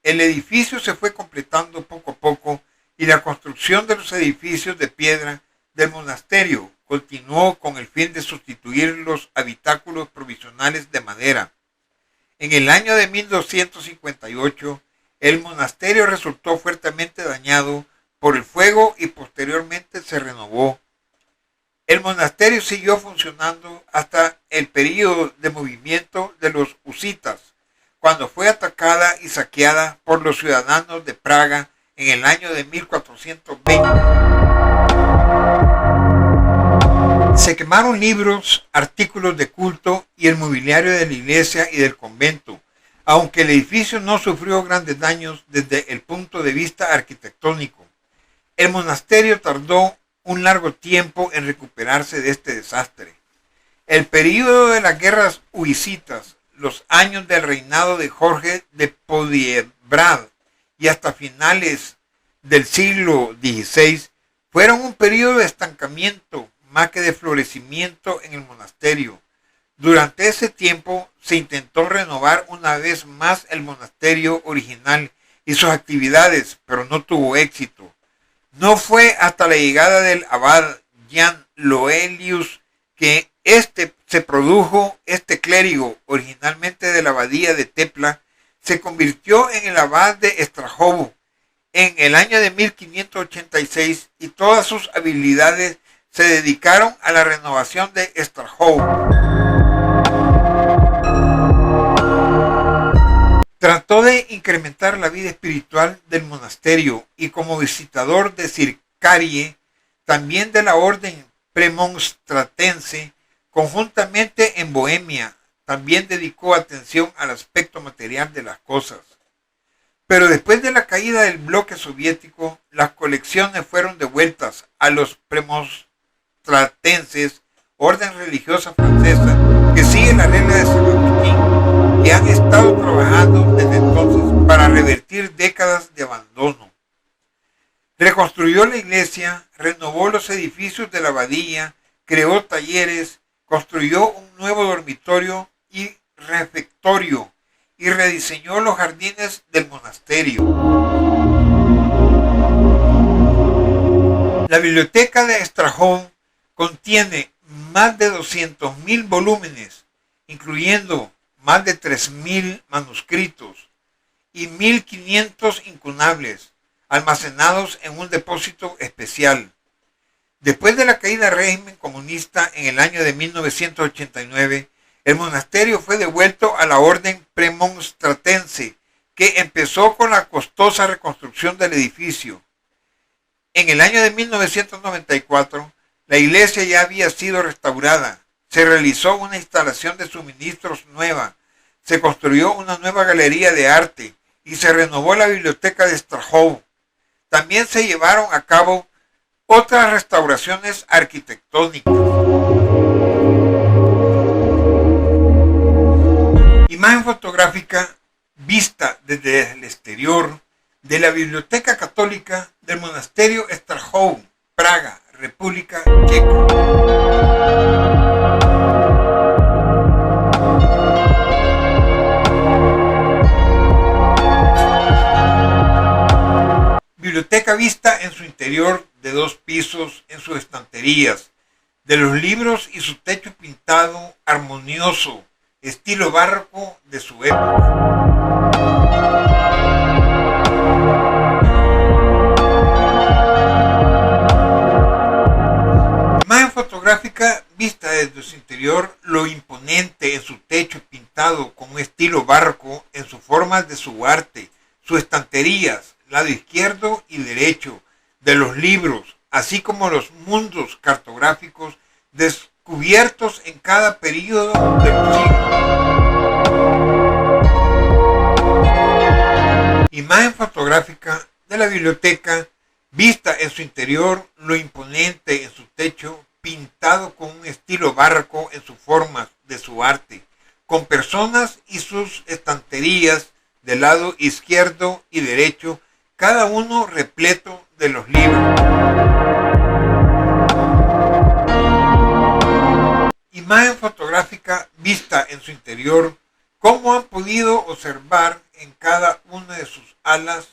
El edificio se fue completando poco a poco y la construcción de los edificios de piedra del monasterio continuó con el fin de sustituir los habitáculos provisionales de madera. En el año de 1258, el monasterio resultó fuertemente dañado por el fuego y posteriormente se renovó. El monasterio siguió funcionando hasta el período de movimiento de los husitas, cuando fue atacada y saqueada por los ciudadanos de Praga en el año de 1420. Se quemaron libros, artículos de culto y el mobiliario de la iglesia y del convento, aunque el edificio no sufrió grandes daños desde el punto de vista arquitectónico. El monasterio tardó un largo tiempo en recuperarse de este desastre. El período de las guerras husitas, los años del reinado de Jorge de Podiebrad y hasta finales del siglo XVI fueron un período de estancamiento más que de florecimiento en el monasterio. Durante ese tiempo se intentó renovar una vez más el monasterio original y sus actividades, pero no tuvo éxito. No fue hasta la llegada del abad Jan Loelius que se produjo este clérigo, originalmente de la abadía de Tepla, se convirtió en el abad de Strahov en el año de 1586 y todas sus habilidades se dedicaron a la renovación de Strahov. Trató de incrementar la vida espiritual del monasterio y como visitador de Circarie, también de la orden premonstratense, conjuntamente en Bohemia, también dedicó atención al aspecto material de las cosas. Pero después de la caída del bloque soviético, las colecciones fueron devueltas a los premonstratenses, orden religiosa francesa que sigue la regla de San Agustín, que han estado trabajando desde entonces para revertir décadas de abandono. Reconstruyó la iglesia, renovó los edificios de la abadía, creó talleres, construyó un nuevo dormitorio y refectorio y rediseñó los jardines del monasterio. La biblioteca de Strahov contiene más de 200.000 volúmenes, incluyendo más de 3.000 manuscritos y 1.500 incunables, almacenados en un depósito especial. Después de la caída del régimen comunista en el año de 1989, el monasterio fue devuelto a la orden premonstratense, que empezó con la costosa reconstrucción del edificio. En el año de 1994, La iglesia ya había sido restaurada, se realizó una instalación de suministros nueva, se construyó una nueva galería de arte y se renovó la biblioteca de Strahov. También se llevaron a cabo otras restauraciones arquitectónicas. Imagen fotográfica vista desde el exterior de la Biblioteca Católica del Monasterio Strahov, Praga, República Checa. Biblioteca vista en su interior de 2 pisos, en sus estanterías, de los libros y su techo pintado armonioso, estilo barroco de su época. Imagen fotográfica vista desde su interior, lo imponente en su techo pintado con un estilo barroco en sus formas de su arte, sus estanterías, lado izquierdo y derecho, de los libros, así como los mundos cartográficos descubiertos en cada período de los siglos. Imagen fotográfica de la biblioteca vista en su interior, lo imponente en su techo, pintado con un estilo barroco en sus formas de su arte, con personas y sus estanterías del lado izquierdo y derecho, cada uno repleto de los libros. Imagen fotográfica vista en su interior, como han podido observar en cada una de sus alas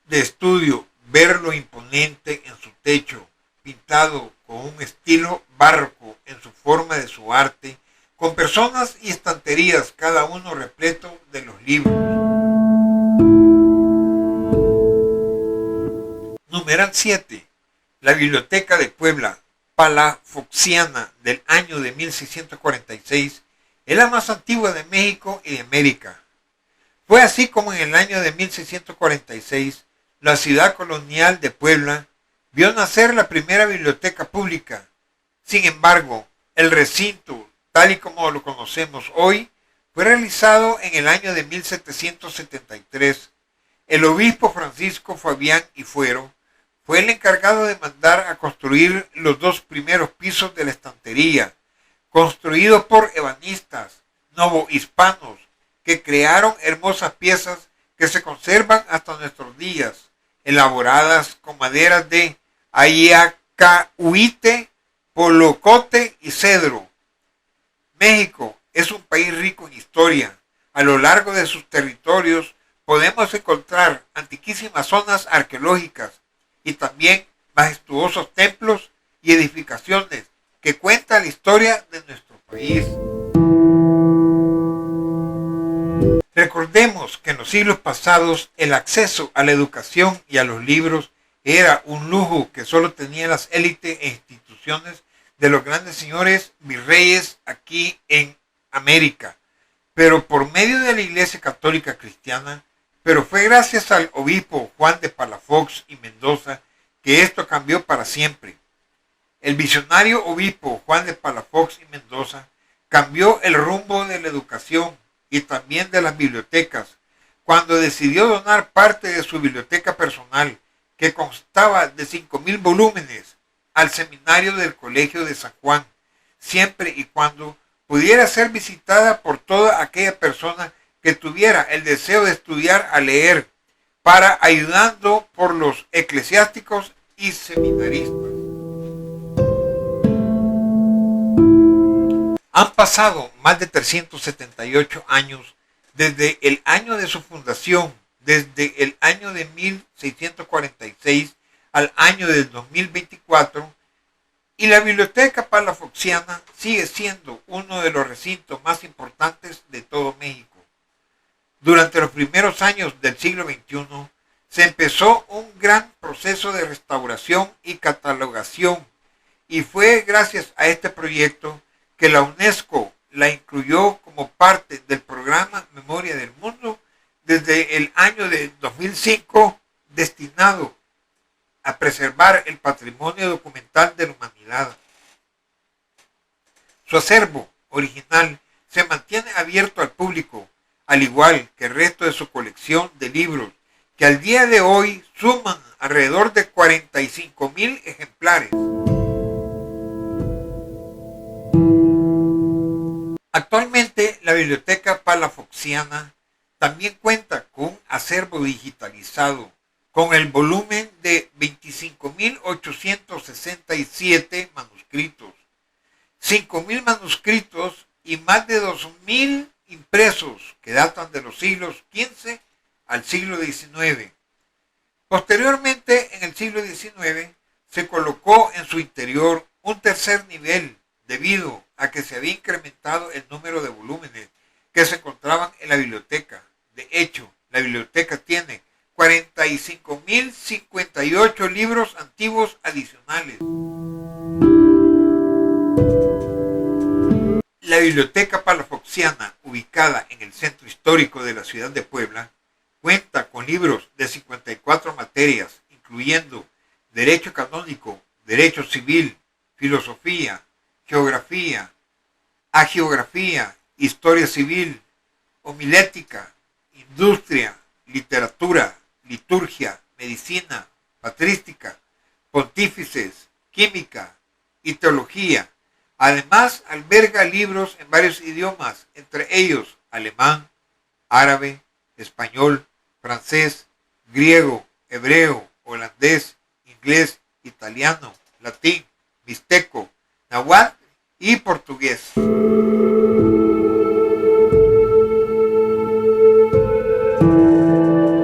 de estudio, ver lo imponente en su techo, pintado con un estilo barroco en su forma de su arte, con personas y estanterías, cada uno repleto de los libros. Numeral 7. La Biblioteca de Puebla, palafoxiana, del año de 1646, es la más antigua de México y de América. Fue así como en el año de 1646, la ciudad colonial de Puebla vio nacer la primera biblioteca pública. Sin embargo, el recinto, tal y como lo conocemos hoy, fue realizado en el año de 1773. El obispo Francisco Fabián y Fuero fue el encargado de mandar a construir los 2 primeros pisos de la estantería, construidos por ebanistas novohispanos que crearon hermosas piezas que se conservan hasta nuestros días, elaboradas con maderas de ayacahuite, polocote y cedro. México es un país rico en historia. A lo largo de sus territorios podemos encontrar antiquísimas zonas arqueológicas y también majestuosos templos y edificaciones que cuentan la historia de nuestro país. Recordemos que en los siglos pasados el acceso a la educación y a los libros era un lujo que solo tenían las élites e instituciones de los grandes señores virreyes aquí en América, pero por medio de la Iglesia Católica Cristiana. Pero fue gracias al obispo Juan de Palafox y Mendoza que esto cambió para siempre. El visionario obispo Juan de Palafox y Mendoza cambió el rumbo de la educación y también de las bibliotecas cuando decidió donar parte de su biblioteca personal, que constaba de 5,000 volúmenes, al seminario del Colegio de San Juan, siempre y cuando pudiera ser visitada por toda aquella persona que tuviera el deseo de estudiar a leer, para ayudando por los eclesiásticos y seminaristas. Han pasado más de 378 años desde el año de su fundación, desde el año de 1646 al año del 2024, y la Biblioteca Palafoxiana sigue siendo uno de los recintos más importantes de todo México. Durante los primeros años del siglo XXI se empezó un gran proceso de restauración y catalogación, y fue gracias a este proyecto que la UNESCO la incluyó como parte del programa Memoria del Mundo desde el año de 2005, destinado a preservar el patrimonio documental de la humanidad. Su acervo original se mantiene abierto al público, al igual que el resto de su colección de libros, que al día de hoy suman alrededor de 45,000 ejemplares. Actualmente, la Biblioteca Palafoxiana también cuenta con un acervo digitalizado, con el volumen de 25,867 manuscritos, 5,000 manuscritos y más de 2,000 impresos que datan de los siglos XV al siglo XIX. Posteriormente, en el siglo XIX, se colocó en su interior un tercer nivel debido a que se había incrementado el número de volúmenes que se encontraban en la biblioteca. De hecho, la biblioteca tiene 45,058 libros antiguos adicionales. La Biblioteca Palafoxiana, ubicada en el centro histórico de la ciudad de Puebla, cuenta con libros de 54 materias, incluyendo Derecho Canónico, Derecho Civil, Filosofía, Geografía, Hagiografía, Historia Civil, Homilética, Industria, Literatura, Liturgia, Medicina, Patrística, Pontífices, Química y Teología. Además, alberga libros en varios idiomas, entre ellos alemán, árabe, español, francés, griego, hebreo, holandés, inglés, italiano, latín, mixteco, náhuatl y portugués.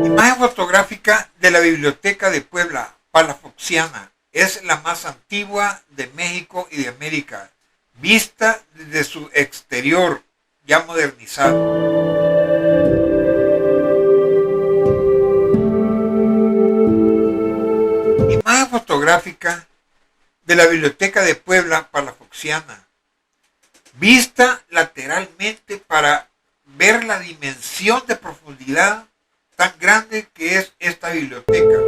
Imagen fotográfica de la Biblioteca de Puebla Palafoxiana. Es la más antigua de México y de América, vista desde su exterior ya modernizado. Imagen fotográfica de la Biblioteca de Puebla Palafoxiana, vista lateralmente para ver la dimensión de profundidad tan grande que es esta biblioteca.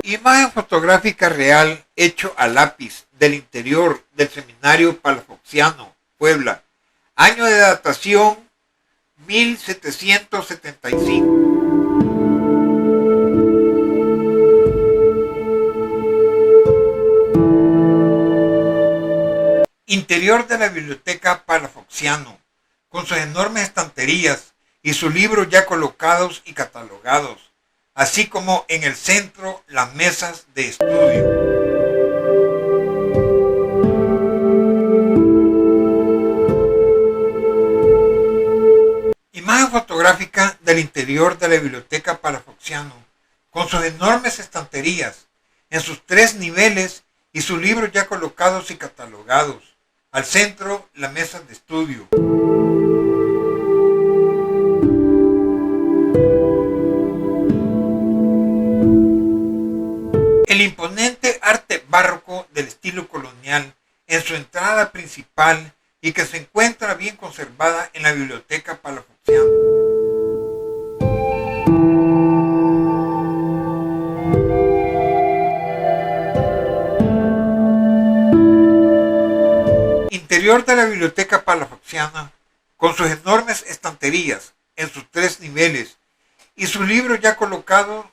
Imagen fotográfica real hecho a lápiz del interior del Seminario Palafoxiano, Puebla. Año de datación 1775. Interior de la Biblioteca Palafoxiano, con sus enormes estanterías y sus libros ya colocados y catalogados, así como en el centro las mesas de estudio. Imagen fotográfica del interior de la Biblioteca Palafoxiano, con sus enormes estanterías, en sus 3 niveles y sus libros ya colocados y catalogados. Al centro, la mesa de estudio. El imponente arte barroco del estilo colonial en su entrada principal y que se encuentra bien conservada en la Biblioteca Palafoxiana. Interior de la Biblioteca Palafoxiana, con sus enormes estanterías en sus 3 niveles y sus libros ya colocados,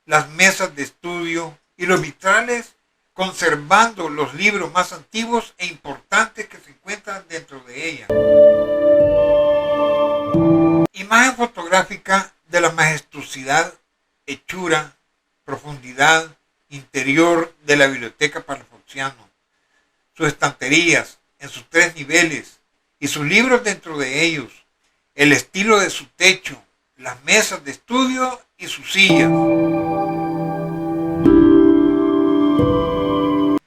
las mesas de estudio y los vitrales, conservando los libros más antiguos e importantes que se encuentran dentro de ella. Imagen fotográfica de la majestuosidad, hechura, profundidad interior de la Biblioteca Palafoxiano, sus estanterías en sus 3 niveles y sus libros dentro de ellos, el estilo de su techo, las mesas de estudio y sus sillas.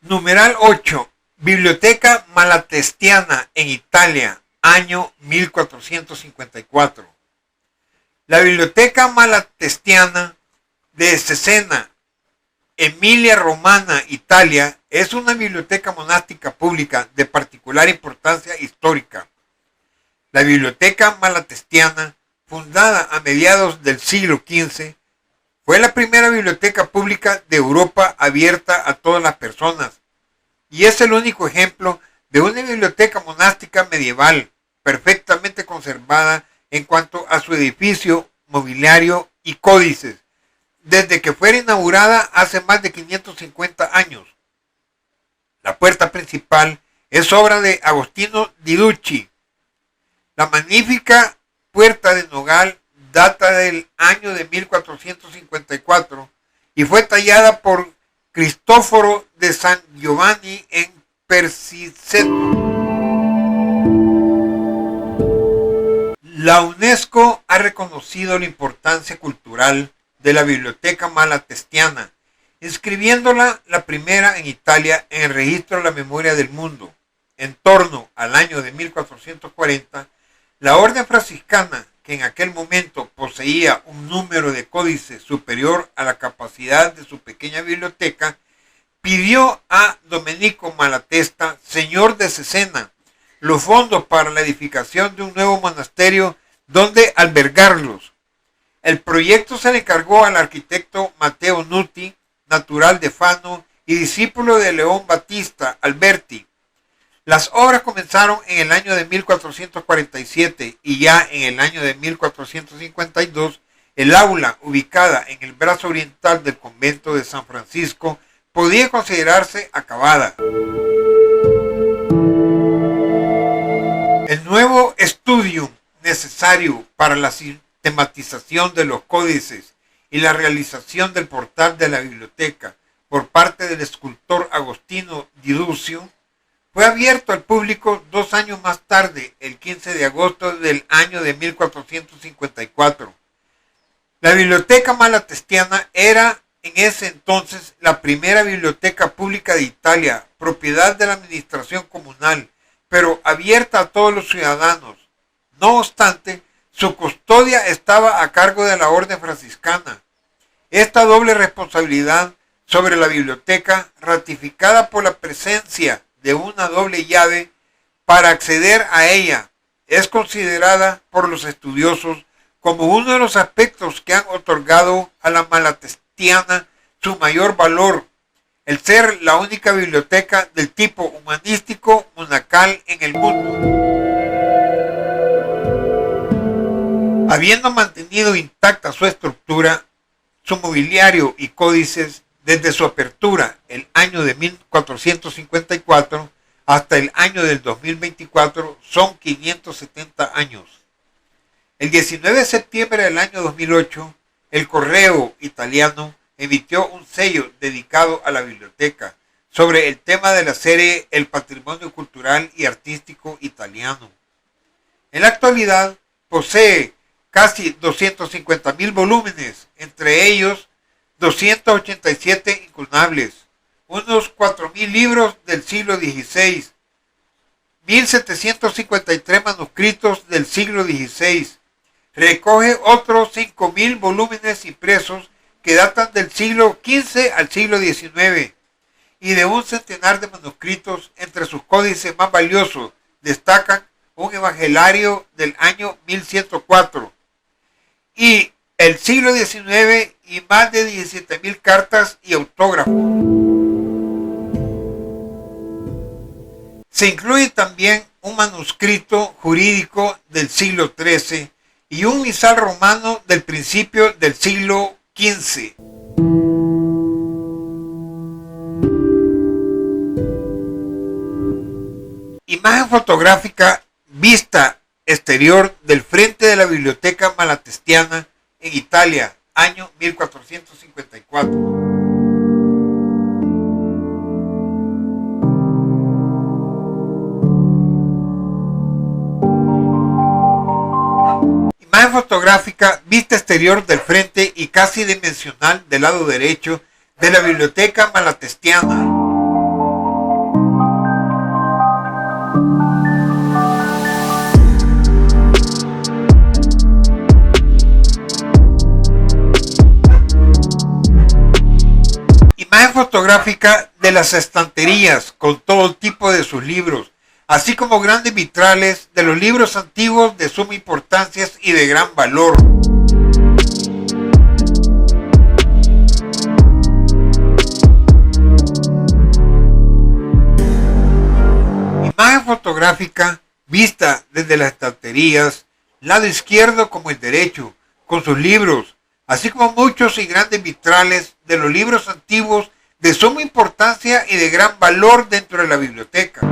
Numeral 8. Biblioteca Malatestiana en Italia, año 1454. La Biblioteca Malatestiana de Cesena, Emilia Romana, Italia, es una biblioteca monástica pública de particular importancia histórica. La Biblioteca Malatestiana fundada a mediados del siglo XV, fue la primera biblioteca pública de Europa abierta a todas las personas, y es el único ejemplo de una biblioteca monástica medieval perfectamente conservada en cuanto a su edificio, mobiliario y códices, desde que fuera inaugurada hace más de 550 años. La puerta principal es obra de Agostino di Ducci. La magnífica puerta de nogal data del año de 1454 y fue tallada por Cristoforo de San Giovanni en Persiceto. La UNESCO ha reconocido la importancia cultural de la Biblioteca Malatestiana, inscribiéndola la primera en Italia en el registro de la memoria del mundo. En torno al año de 1440, la orden franciscana, que en aquel momento poseía un número de códices superior a la capacidad de su pequeña biblioteca, pidió a Domenico Malatesta, señor de Cesena, los fondos para la edificación de un nuevo monasterio donde albergarlos. El proyecto se le encargó al arquitecto Matteo Nuti, natural de Fano y discípulo de León Battista Alberti. Las obras comenzaron en el año de 1447 y ya en el año de 1452 el aula, ubicada en el brazo oriental del convento de San Francisco, podía considerarse acabada. El nuevo estudio necesario para la sistematización de los códices y la realización del portal de la biblioteca por parte del escultor Agostino di Duccio fue abierto al público 2 años más tarde, el 15 de agosto del año de 1454. La Biblioteca Malatestiana era en ese entonces la primera biblioteca pública de Italia, propiedad de la administración comunal, pero abierta a todos los ciudadanos. No obstante, su custodia estaba a cargo de la orden franciscana. Esta doble responsabilidad sobre la biblioteca, ratificada por la presencia de una doble llave para acceder a ella, es considerada por los estudiosos como uno de los aspectos que han otorgado a la Malatestiana su mayor valor, el ser la única biblioteca del tipo humanístico monacal en el mundo. Habiendo mantenido intacta su estructura, su mobiliario y códices desde su apertura el año de 1454 hasta el año del 2024 son 570 años. El 19 de septiembre del año 2008, el Correo italiano emitió un sello dedicado a la biblioteca sobre el tema de la serie El Patrimonio Cultural y Artístico Italiano. En la actualidad posee casi 250.000 volúmenes, entre ellos 287 incunables, unos 4.000 libros del siglo XVI, 1.753 manuscritos del siglo XVI. Recoge otros 5.000 volúmenes impresos que datan del siglo XV al siglo XIX y de un centenar de manuscritos. Entre sus códices más valiosos destacan un evangelario del año 1104 y el siglo XIX y más de 17.000 cartas y autógrafos. Se incluye también un manuscrito jurídico del siglo XIII y un misal romano del principio del siglo XV. Imagen fotográfica vista exterior del frente de la Biblioteca Malatestiana en Italia, año 1454. Imagen fotográfica vista exterior del frente y casi dimensional del lado derecho de la Biblioteca Malatestiana. Imagen fotográfica de las estanterías con todo tipo de sus libros, así como grandes vitrales de los libros antiguos de suma importancia y de gran valor. Imagen fotográfica vista desde las estanterías, lado izquierdo como el derecho, con sus libros, así como muchos y grandes vitrales de los libros antiguos de suma importancia y de gran valor dentro de la biblioteca.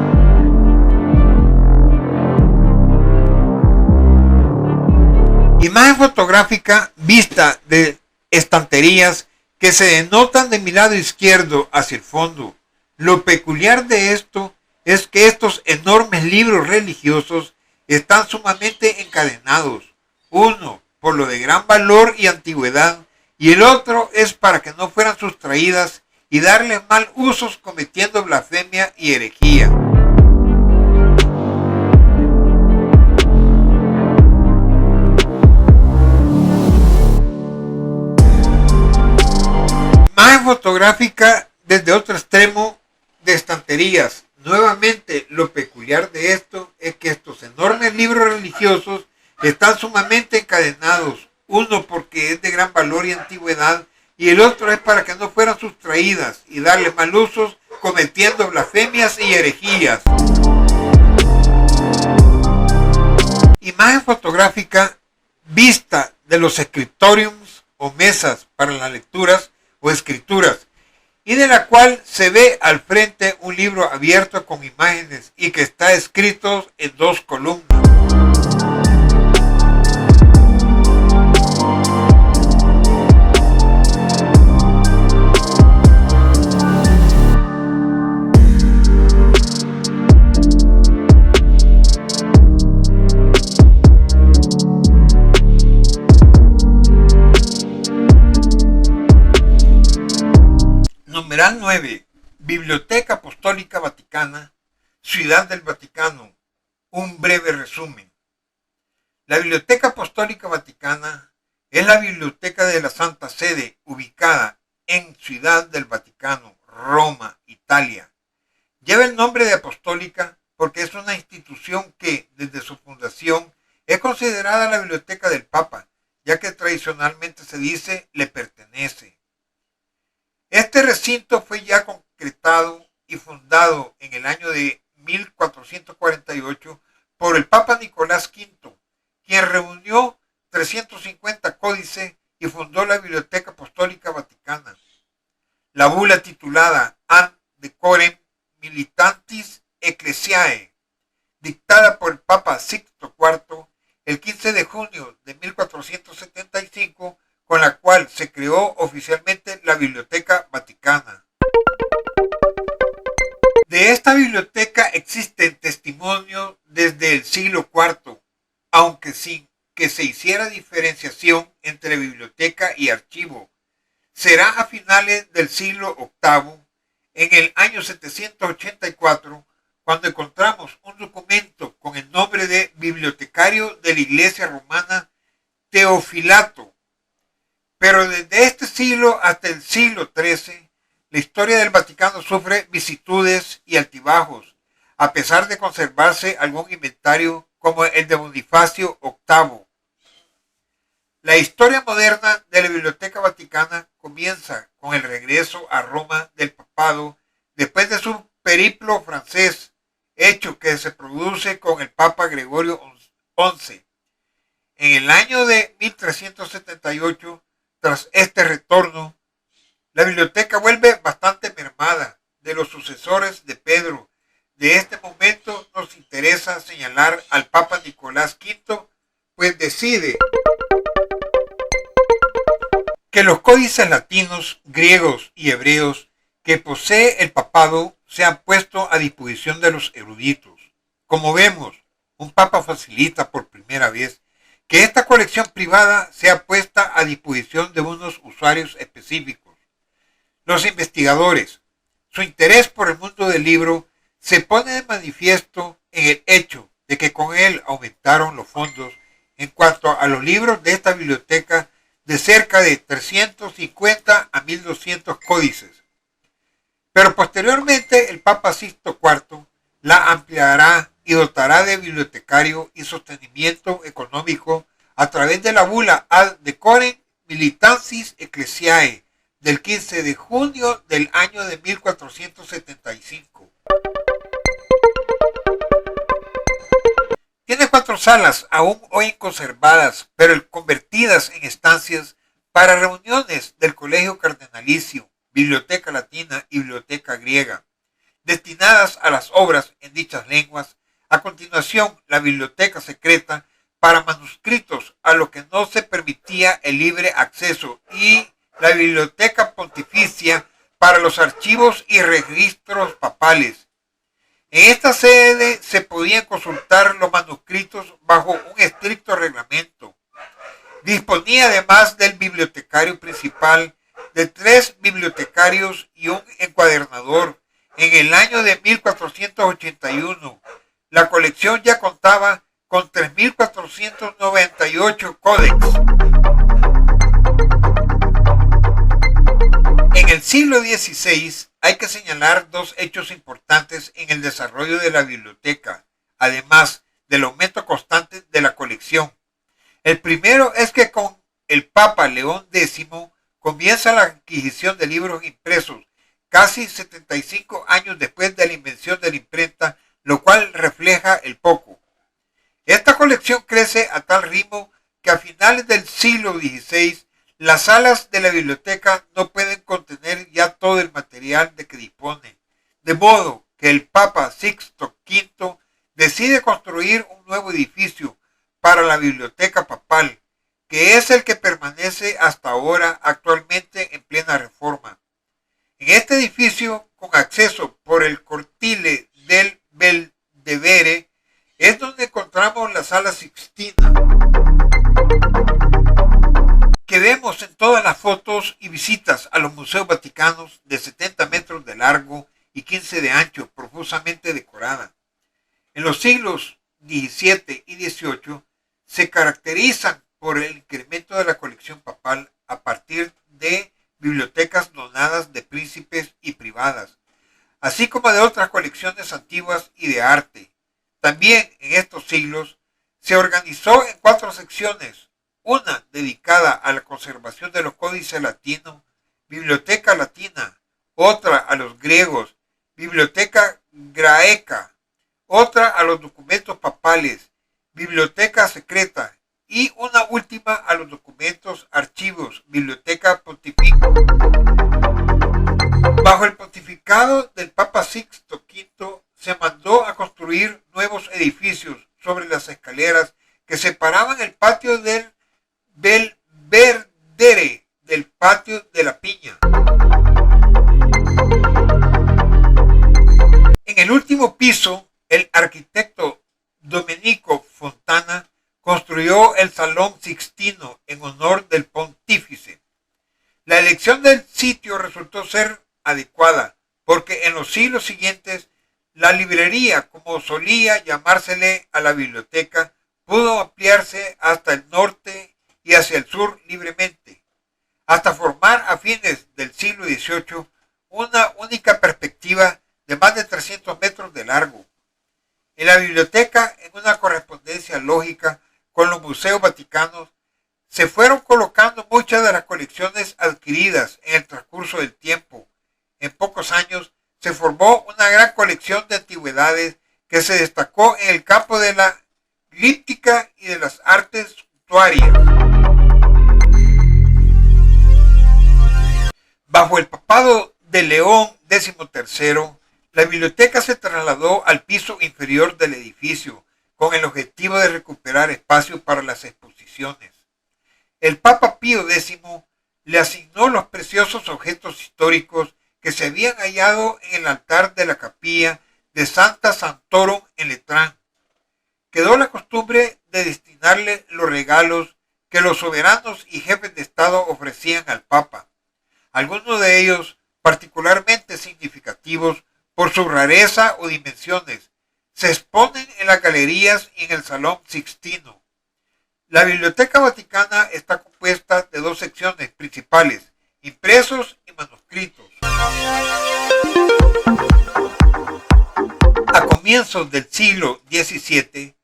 Imagen fotográfica vista de estanterías que se denotan de mi lado izquierdo hacia el fondo. Lo peculiar de esto es que estos enormes libros religiosos están sumamente encadenados. Uno por lo de gran valor y antigüedad, y el otro es para que no fueran sustraídas y darle mal usos cometiendo blasfemia y herejía. Imagen fotográfica desde otro extremo de estanterías. Nuevamente, lo peculiar de esto es que estos enormes libros religiosos están sumamente encadenados, uno porque es de gran valor y antigüedad, y el otro es para que no fueran sustraídas y darle mal usos cometiendo blasfemias y herejías. Imagen fotográfica vista de los scriptoriums o mesas para las lecturas o escrituras, y de la cual se ve al frente un libro abierto con imágenes y que está escrito en dos columnas. Numeral 9. Biblioteca Apostólica Vaticana, Ciudad del Vaticano. Un breve resumen. La Biblioteca Apostólica Vaticana es la biblioteca de la Santa Sede, ubicada en Ciudad del Vaticano, Roma, Italia. Lleva el nombre de apostólica porque es una institución que, desde su fundación, es considerada la biblioteca del Papa, ya que tradicionalmente se dice le pertenece. Este recinto fue ya concretado y fundado en el año de 1448 por el Papa Nicolás V, quien reunió 350 códices y fundó la Biblioteca Apostólica Vaticana. La bula titulada Ad Decorem Militantis Ecclesiae, dictada por el Papa Sixto IV el 15 de junio de 1475, con la cual se creó oficialmente la Biblioteca Vaticana. De esta biblioteca existen testimonios desde el siglo IV, aunque sin que se hiciera diferenciación entre biblioteca y archivo. Será a finales del siglo VIII, en el año 784, cuando encontramos un documento con el nombre de bibliotecario de la Iglesia Romana Teofilato. Pero desde este siglo hasta el siglo XIII, la historia del Vaticano sufre vicisitudes y altibajos, a pesar de conservarse algún inventario como el de Bonifacio VIII. La historia moderna de la Biblioteca Vaticana comienza con el regreso a Roma del papado después de su periplo francés, hecho que se produce con el Papa Gregorio XI. En el año de 1378, tras este retorno, la biblioteca vuelve bastante mermada de los sucesores de Pedro. De este momento nos interesa señalar al Papa Nicolás V, pues decide que los códices latinos, griegos y hebreos que posee el papado sean puestos a disposición de los eruditos. Como vemos, un papa facilita por primera vez que esta colección privada sea puesta a disposición de unos usuarios específicos. Los investigadores, su interés por el mundo del libro se pone de manifiesto en el hecho de que con él aumentaron los fondos en cuanto a los libros de esta biblioteca de cerca de 350 a 1200 códices. Pero posteriormente el Papa Sixto IV la ampliará y dotará de bibliotecario y sostenimiento económico a través de la bula Ad Decorem Militantis Ecclesiae del 15 de junio del año de 1475. Tiene 4 salas aún hoy conservadas, pero convertidas en estancias para reuniones del Colegio Cardenalicio, Biblioteca Latina y Biblioteca Griega, destinadas a las obras en dichas lenguas. A continuación, la Biblioteca Secreta para manuscritos, a lo que no se permitía el libre acceso, y la Biblioteca Pontificia para los archivos y registros papales. En esta sede se podían consultar los manuscritos bajo un estricto reglamento. Disponía además del bibliotecario principal, de 3 bibliotecarios y un encuadernador. En el año de 1481, la colección ya contaba con 3.498 códex. En el siglo XVI hay que señalar 2 hechos importantes en el desarrollo de la biblioteca, además del aumento constante de la colección. El primero es que con el Papa León X comienza la adquisición de libros impresos, casi 75 años después de la invención de la imprenta, lo cual refleja el poco. Esta colección crece a tal ritmo que a finales del siglo XVI las salas de la biblioteca no pueden contener ya todo el material de que dispone, de modo que el Papa Sixto V decide construir un nuevo edificio para la biblioteca papal, que es el que permanece hasta ahora actualmente en plena reforma. En este edificio, con acceso por el cortile del Belvedere, es donde encontramos la Sala Sixtina, que vemos en todas las fotos y visitas a los museos vaticanos, de 70 metros de largo y 15 de ancho, profusamente decorada. En los siglos XVII y XVIII se caracterizan por el incremento de la colección papal a partir de bibliotecas donadas de príncipes y privadas, así como de otras colecciones antiguas y de arte. También en estos siglos se organizó en 4 secciones, una dedicada a la conservación de los códices latinos, Biblioteca Latina, otra a los griegos, Biblioteca Graeca, otra a los documentos papales, Biblioteca Secreta, y una última a los documentos, archivos, Biblioteca Pontificia. Bajo el pontificado del Papa Sixto V se mandó a construir nuevos edificios sobre las escaleras que separaban el patio del Belvedere del patio de la Piña. En el último piso, el arquitecto Domenico Fontana construyó el Salón Sixtino en honor del pontífice. La elección del sitio resultó ser adecuada, porque en los siglos siguientes la librería, como solía llamársele a la biblioteca, pudo ampliarse hasta el norte y hacia el sur libremente, hasta formar a fines del siglo XVIII una única perspectiva de más de 300 metros de largo. En la biblioteca, en una correspondencia lógica con los museos vaticanos, se fueron colocando muchas de las colecciones adquiridas en el transcurso del tiempo. En pocos años se formó una gran colección de antigüedades que se destacó en el campo de la glíptica y de las artes suntuarias. Bajo el papado de León XIII, la biblioteca se trasladó al piso inferior del edificio con el objetivo de recuperar espacio para las exposiciones. El Papa Pío X le asignó los preciosos objetos históricos que se habían hallado en el altar de la capilla de Santa Sant'Oro en Letrán. Quedó la costumbre de destinarle los regalos que los soberanos y jefes de Estado ofrecían al Papa, algunos de ellos particularmente significativos por su rareza o dimensiones. Se exponen en las galerías y en el Salón Sixtino. La Biblioteca Vaticana está compuesta de 2 secciones principales, impresos y manuscritos. A comienzos del siglo XVII,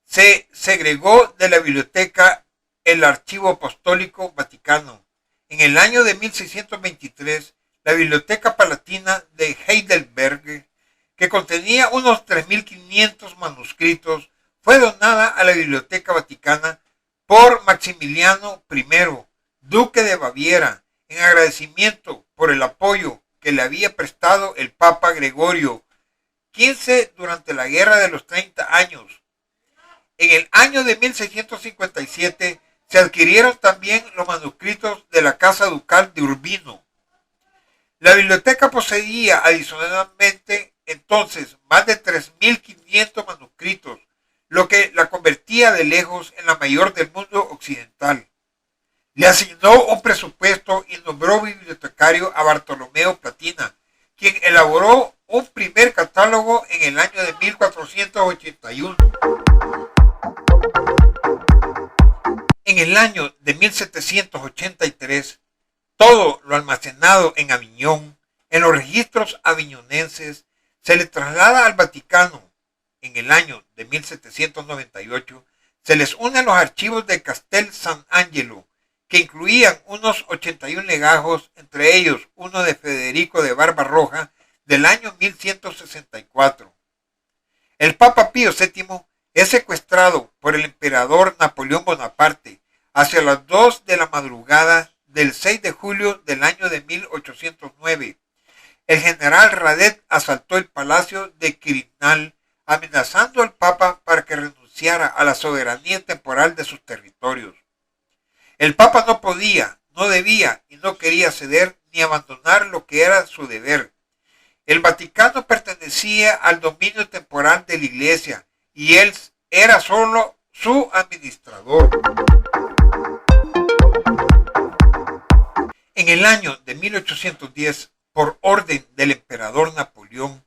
se segregó de la biblioteca el Archivo Apostólico Vaticano. En el año de 1623, la Biblioteca Palatina de Heidelberg, que contenía unos 3.500 manuscritos, fue donada a la Biblioteca Vaticana por Maximiliano I, duque de Baviera, en agradecimiento por el apoyo que le había prestado el Papa Gregorio XV durante la Guerra de los 30 años. En el año de 1657 se adquirieron también los manuscritos de la Casa Ducal de Urbino. La biblioteca poseía adicionalmente entonces más de 3.500 manuscritos, lo que la convertía de lejos en la mayor del mundo occidental. Le asignó un presupuesto y nombró bibliotecario a Bartolomeo Platina, quien elaboró un primer catálogo en el año de 1481. En el año de 1783, todo lo almacenado en Aviñón, en los registros aviñonenses, se le traslada al Vaticano. En el año de 1798, se les unen los archivos de Castel Sant'Angelo, que incluían unos 81 legajos, entre ellos uno de Federico de Barbarroja del año 1164. El Papa Pío VII es secuestrado por el emperador Napoleón Bonaparte hacia las 2 de la madrugada del 6 de julio del año de 1809. El general Radet asaltó el palacio de Quirinal, amenazando al Papa para que renunciara a la soberanía temporal de sus territorios. El Papa no podía, no debía y no quería ceder ni abandonar lo que era su deber. El Vaticano pertenecía al dominio temporal de la Iglesia y él era solo su administrador. En el año de 1810, por orden del emperador Napoleón,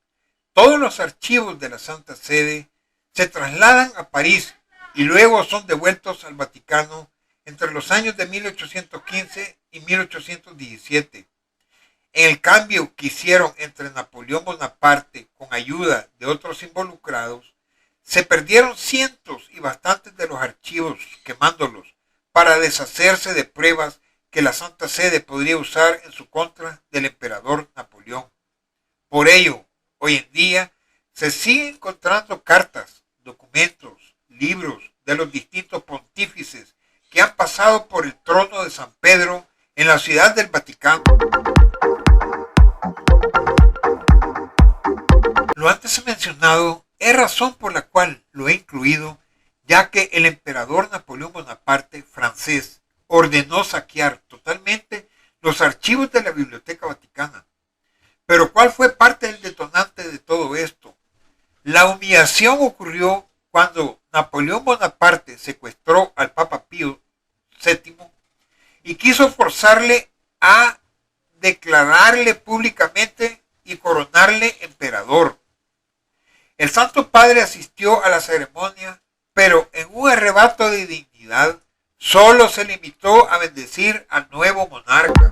todos los archivos de la Santa Sede se trasladan a París y luego son devueltos al Vaticano entre los años de 1815 y 1817. En el cambio que hicieron entre Napoleón Bonaparte con ayuda de otros involucrados, se perdieron cientos y bastantes de los archivos, quemándolos para deshacerse de pruebas que la Santa Sede podría usar en su contra del emperador Napoleón. Por ello, hoy en día se siguen encontrando cartas, documentos, libros de los distintos pontífices que han pasado por el trono de San Pedro en la ciudad del Vaticano. Lo antes mencionado es razón por la cual lo he incluido, ya que el emperador Napoleón Bonaparte, francés, ordenó saquear totalmente los archivos de la Biblioteca Vaticana. Pero ¿cuál fue parte del detonante de todo esto? La humillación ocurrió cuando Napoleón Bonaparte secuestró al Papa Pío VII y quiso forzarle a declararle públicamente y coronarle emperador. El Santo Padre asistió a la ceremonia, pero en un arrebato de dignidad, solo se limitó a bendecir al nuevo monarca.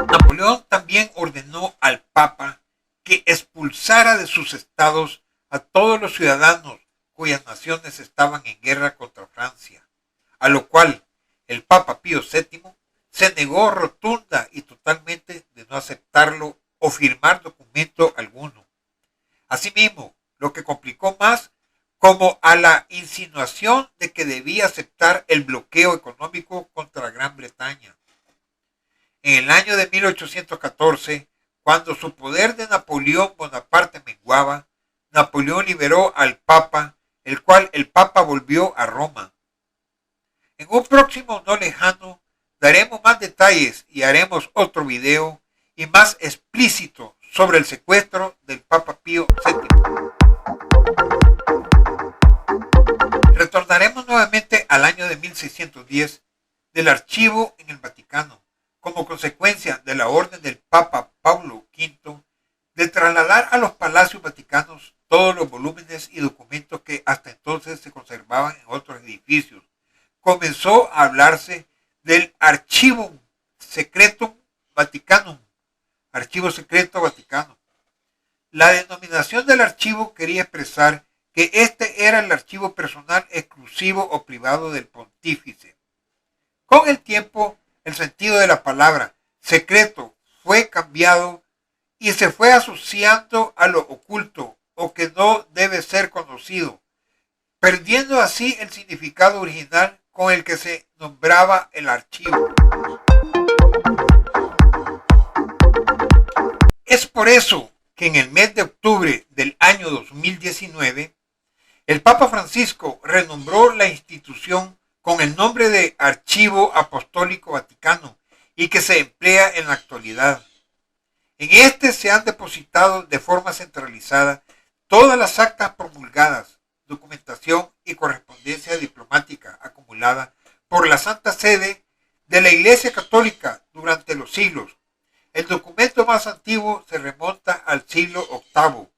Napoleón también ordenó al Papa que expulsara de sus estados a todos los ciudadanos cuyas naciones estaban en guerra contra Francia, a lo cual el Papa Pío VII se negó rotunda y totalmente de no aceptarlo o firmar documento alguno. Asimismo, lo que complicó más como a la insinuación de que debía aceptar el bloqueo económico contra Gran Bretaña. En el año de 1814, cuando su poder de Napoleón Bonaparte menguaba, Napoleón liberó al Papa, el cual el Papa volvió a Roma. En un próximo no lejano daremos más detalles y haremos otro video y más explícito sobre el secuestro del Papa Pío VII. Retornaremos nuevamente al año de 1610 del archivo en el Vaticano, como consecuencia de la orden del Papa Paulo V de trasladar a los palacios vaticanos todos los volúmenes y documentos que hasta entonces se conservaban en otros edificios. Comenzó a hablarse del Archivum Secretum Vaticanum, Archivo Secreto Vaticano. La denominación del archivo quería expresar que este era el archivo personal exclusivo o privado del pontífice. Con el tiempo, el sentido de la palabra secreto fue cambiado y se fue asociando a lo oculto o que no debe ser conocido, perdiendo así el significado original con el que se nombraba el archivo. Es por eso que en el mes de octubre del año 2019, el Papa Francisco renombró la institución con el nombre de Archivo Apostólico Vaticano y que se emplea en la actualidad. En este se han depositado de forma centralizada todas las actas promulgadas, documentación y correspondencia diplomática acumulada por la Santa Sede de la Iglesia Católica durante los siglos. El documento más antiguo se remonta al siglo VIII,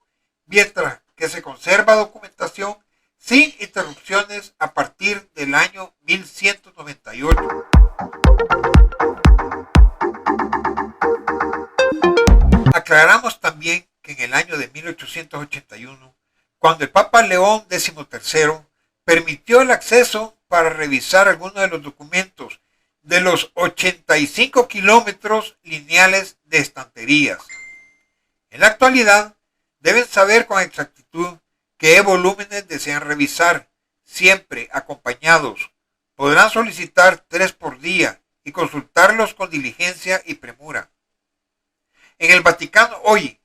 mientras que se conserva documentación sin interrupciones a partir del año 1198. Aclaramos también que en el año de 1881, cuando el Papa León XIII permitió el acceso para revisar algunos de los documentos de los 85 kilómetros lineales de estanterías. En la actualidad, deben saber con exactitud qué volúmenes desean revisar, siempre acompañados. Podrán solicitar 3 por día y consultarlos con diligencia y premura. En el Vaticano hoy,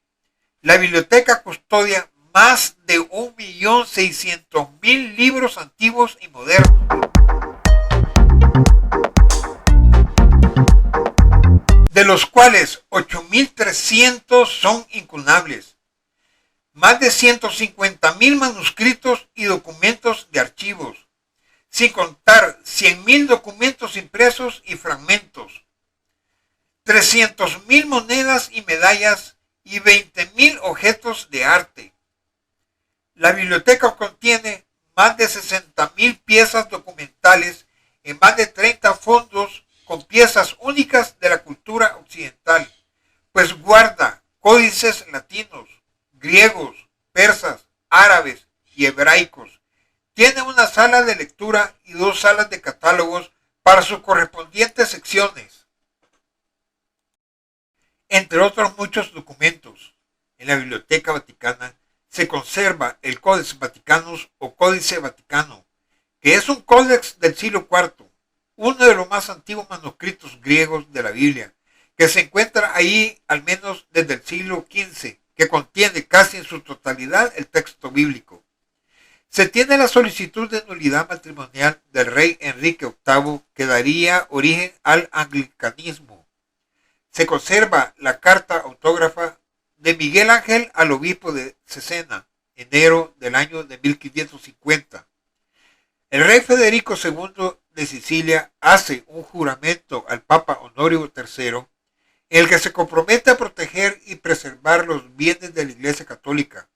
la biblioteca custodia más de 1.600.000 libros antiguos y modernos. De los cuales 8.300 son incunables. Más de 150.000 manuscritos y documentos de archivos, sin contar 100.000 documentos impresos y fragmentos, 300.000 monedas y medallas y 20.000 objetos de arte. La biblioteca contiene más de 60.000 piezas documentales en más de 30 fondos con piezas únicas de la cultura occidental, pues guarda códices latinos, griegos, persas, árabes y hebraicos. Tiene una sala de lectura y 2 salas de catálogos para sus correspondientes secciones. Entre otros muchos documentos, en la Biblioteca Vaticana se conserva el Codex Vaticanus o Códice Vaticano, que es un códex del siglo IV, uno de los más antiguos manuscritos griegos de la Biblia, que se encuentra ahí al menos desde el siglo XV, que contiene casi en su totalidad el texto bíblico. Se tiene la solicitud de nulidad matrimonial del rey Enrique VIII, que daría origen al anglicanismo. Se conserva la carta autógrafa de Miguel Ángel al obispo de Cesena, enero del año de 1550. El rey Federico II de Sicilia hace un juramento al Papa Honorio III, en el que se compromete a proteger y preservar los bienes de la Iglesia Católica.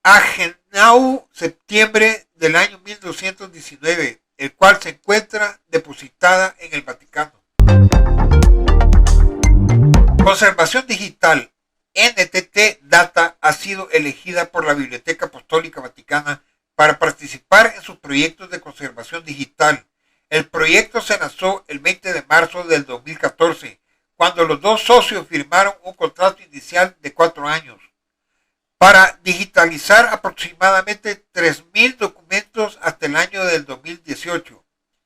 Agenau, septiembre del año 1219, el cual se encuentra depositada en el Vaticano. Conservación digital. NTT Data ha sido elegida por la Biblioteca Apostólica Vaticana para participar en sus proyectos de conservación digital. El proyecto se lanzó el 20 de marzo del 2014, cuando los 2 socios firmaron un contrato inicial de 4 años para digitalizar aproximadamente 3.000 documentos hasta el año del 2018.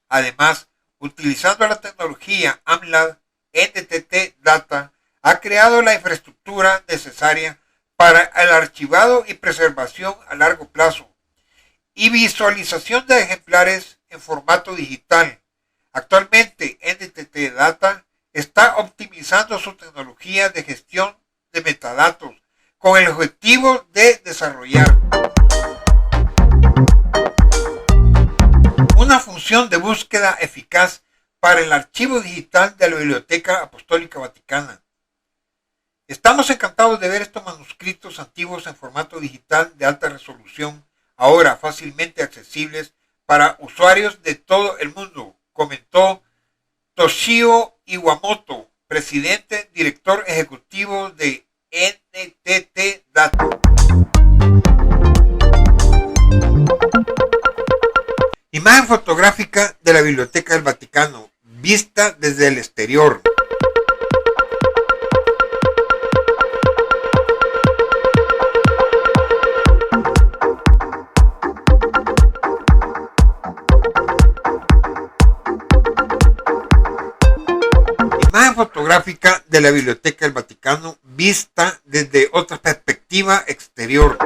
Además, utilizando la tecnología AMLAD, NTT Data ha creado la infraestructura necesaria para el archivado y preservación a largo plazo y visualización de ejemplares en formato digital. Actualmente, NTT Data está optimizando su tecnología de gestión de metadatos con el objetivo de desarrollar una función de búsqueda eficaz para el archivo digital de la Biblioteca Apostólica Vaticana. Estamos encantados de ver estos manuscritos antiguos en formato digital de alta resolución, ahora fácilmente accesibles para usuarios de todo el mundo, comentó Toshio Iwamoto, presidente, director ejecutivo de NTT Dato. Imagen fotográfica de la Biblioteca del Vaticano, vista desde el exterior. Imagen fotográfica de la Biblioteca del Vaticano, vista desde otra perspectiva exterior.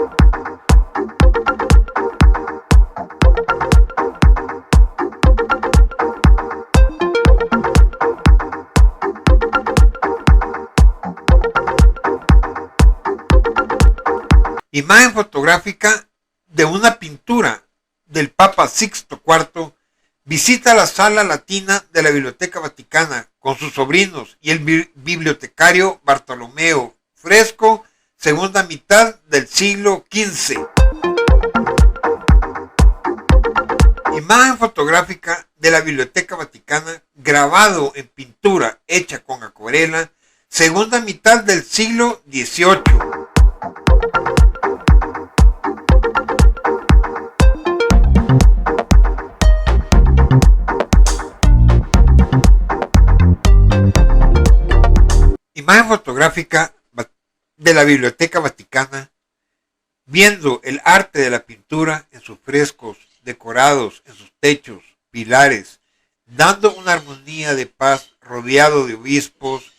Imagen fotográfica de una pintura del Papa Sixto IV. Visita la sala latina de la Biblioteca Vaticana con sus sobrinos y el bibliotecario Bartolomeo. Fresco, segunda mitad del siglo XV. Imagen fotográfica de la Biblioteca Vaticana, grabado en pintura hecha con acuarela, segunda mitad del siglo XVIII. Imagen fotográfica de la Biblioteca Vaticana, viendo el arte de la pintura en sus frescos, decorados en sus techos, pilares, dando una armonía de paz rodeado de obispos,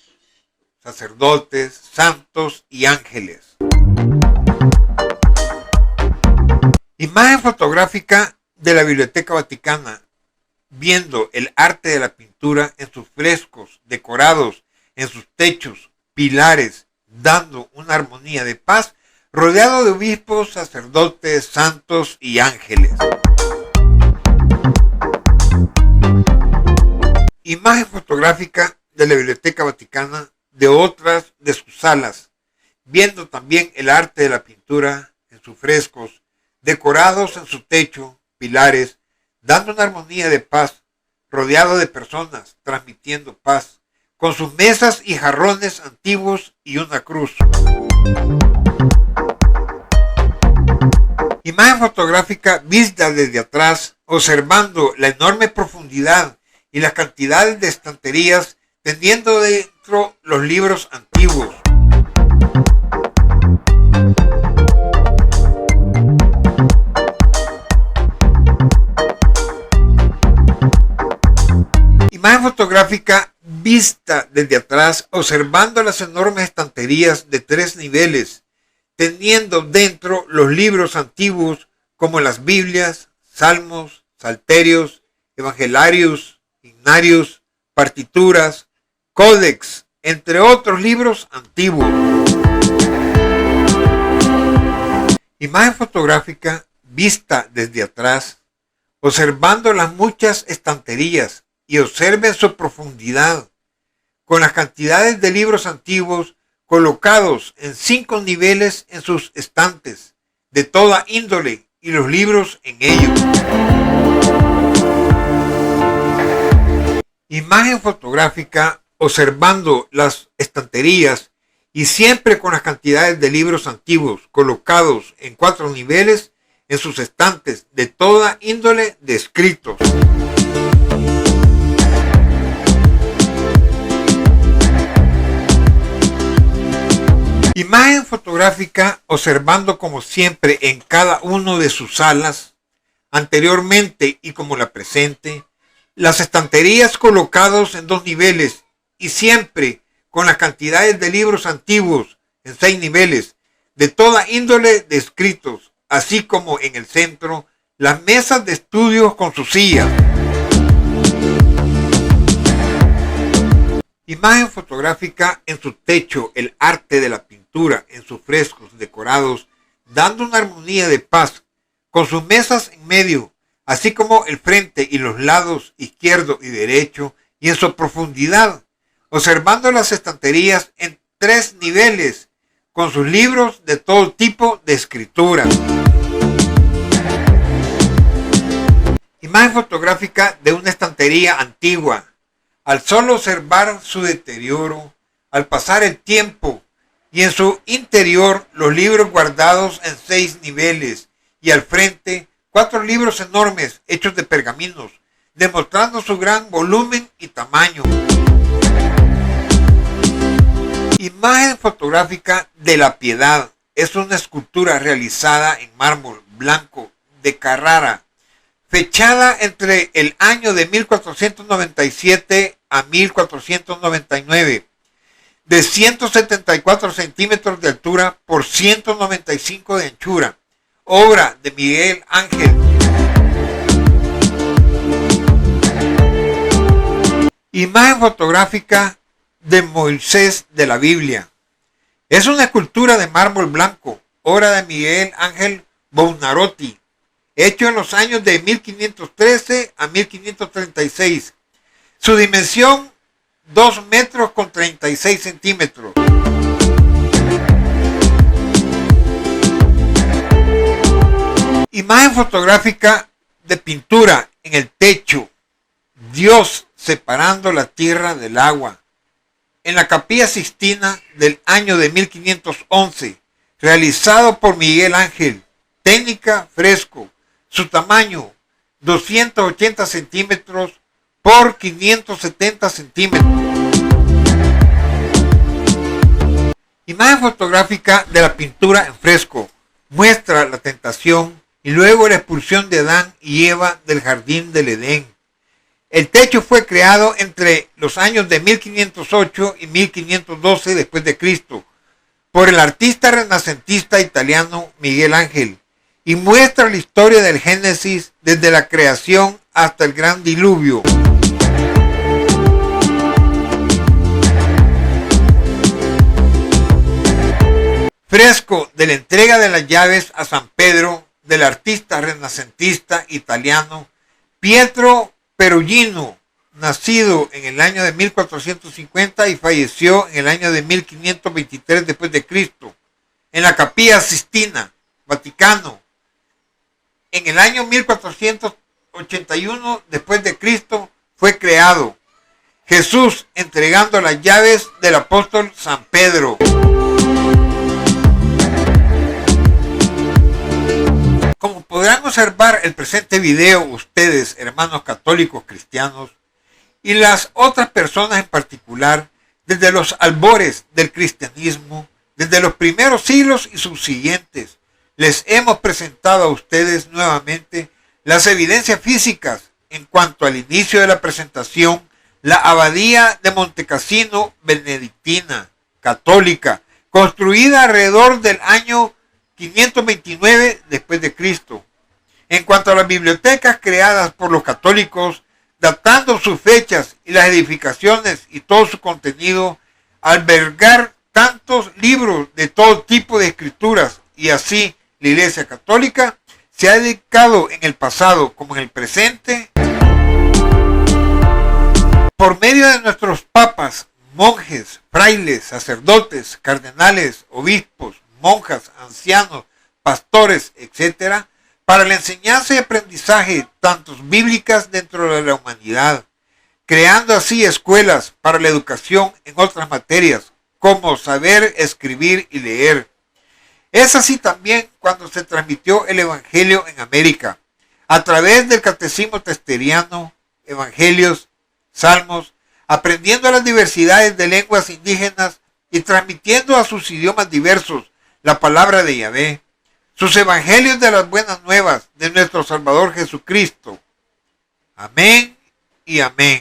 sacerdotes, santos y ángeles. Imagen fotográfica de la Biblioteca Vaticana, viendo el arte de la pintura en sus frescos, decorados en sus techos, pilares, dando una armonía de paz, rodeado de obispos, sacerdotes, santos y ángeles. Imagen fotográfica de la Biblioteca Vaticana de otras de sus salas, viendo también el arte de la pintura en sus frescos, decorados en su techo, pilares, dando una armonía de paz, rodeado de personas, transmitiendo paz, con sus mesas y jarrones antiguos y una cruz. Imagen fotográfica vista desde atrás, observando la enorme profundidad y las cantidades de estanterías, teniendo dentro los libros antiguos. Imagen fotográfica vista desde atrás, observando las enormes estanterías de 3 niveles, teniendo dentro los libros antiguos como las Biblias, Salmos, Salterios, Evangelarios, Himnarios, partituras, códex, entre otros libros antiguos. Imagen fotográfica vista desde atrás, observando las muchas estanterías y observen su profundidad, con las cantidades de libros antiguos colocados en 5 niveles en sus estantes, de toda índole y los libros en ellos. Imagen fotográfica observando las estanterías y siempre con las cantidades de libros antiguos colocados en 4 niveles en sus estantes, de toda índole de escritos. Imagen fotográfica observando como siempre en cada uno de sus salas, anteriormente y como la presente, las estanterías colocados en 2 niveles y siempre con las cantidades de libros antiguos en 6 niveles, de toda índole de escritos, así como en el centro, las mesas de estudios con sus sillas. Imagen fotográfica en su techo, el arte de la pintura en sus frescos decorados, dando una armonía de paz, con sus mesas en medio, así como el frente y los lados izquierdo y derecho, y en su profundidad, observando las estanterías en 3 niveles, con sus libros de todo tipo de escritura. Imagen fotográfica de una estantería antigua. Al solo observar su deterioro, al pasar el tiempo y en su interior los libros guardados en 6 niveles, y al frente 4 libros enormes hechos de pergaminos, demostrando su gran volumen y tamaño. Imagen fotográfica de la Piedad. Es una escultura realizada en mármol blanco de Carrara, fechada entre el año de 1497 a 1499, de 174 centímetros de altura por 195 de anchura, obra de Miguel Ángel. Imagen fotográfica de Moisés de la Biblia. Es una escultura de mármol blanco, obra de Miguel Ángel Buonarroti, hecho en los años de 1513 a 1536. Su dimensión, 2 metros con 36 centímetros. Imagen fotográfica de pintura en el techo. Dios separando la tierra del agua. En la Capilla Sixtina del año de 1511, realizado por Miguel Ángel. Técnica fresco. Su tamaño, 280 centímetros por 570 centímetros. Imagen fotográfica de la pintura en fresco. Muestra la tentación y luego la expulsión de Adán y Eva del jardín del Edén. El techo fue creado entre los años de 1508 y 1512 después de Cristo por el artista renacentista italiano Miguel Ángel y muestra la historia del Génesis desde la creación hasta el gran diluvio. Fresco de la entrega de las llaves a San Pedro del artista renacentista italiano Pietro Perugino, nacido en el año de 1450 y falleció en el año de 1523 después de Cristo, en la Capilla Sixtina, Vaticano. En el año 1481 después de Cristo fue creado. Jesús entregando las llaves del apóstol San Pedro. Como podrán observar el presente video ustedes, hermanos católicos cristianos, y las otras personas en particular, desde los albores del cristianismo, desde los primeros siglos y subsiguientes, les hemos presentado a ustedes nuevamente las evidencias físicas en cuanto al inicio de la presentación, la abadía de Montecassino benedictina, católica, construida alrededor del año 529 después de Cristo. En cuanto a las bibliotecas creadas por los católicos, datando sus fechas y las edificaciones y todo su contenido, albergar tantos libros de todo tipo de escrituras, y así la Iglesia Católica se ha dedicado en el pasado como en el presente, por medio de nuestros papas, monjes, frailes, sacerdotes, cardenales, obispos, monjas, ancianos, pastores, etc., para la enseñanza y aprendizaje tantos bíblicas dentro de la humanidad, creando así escuelas para la educación en otras materias, como saber escribir y leer. Es así también cuando se transmitió el Evangelio en América, a través del catecismo testeriano, evangelios, salmos, aprendiendo las diversidades de lenguas indígenas y transmitiendo a sus idiomas diversos la palabra de Yahvé, sus evangelios de las buenas nuevas de nuestro Salvador Jesucristo. Amén y amén.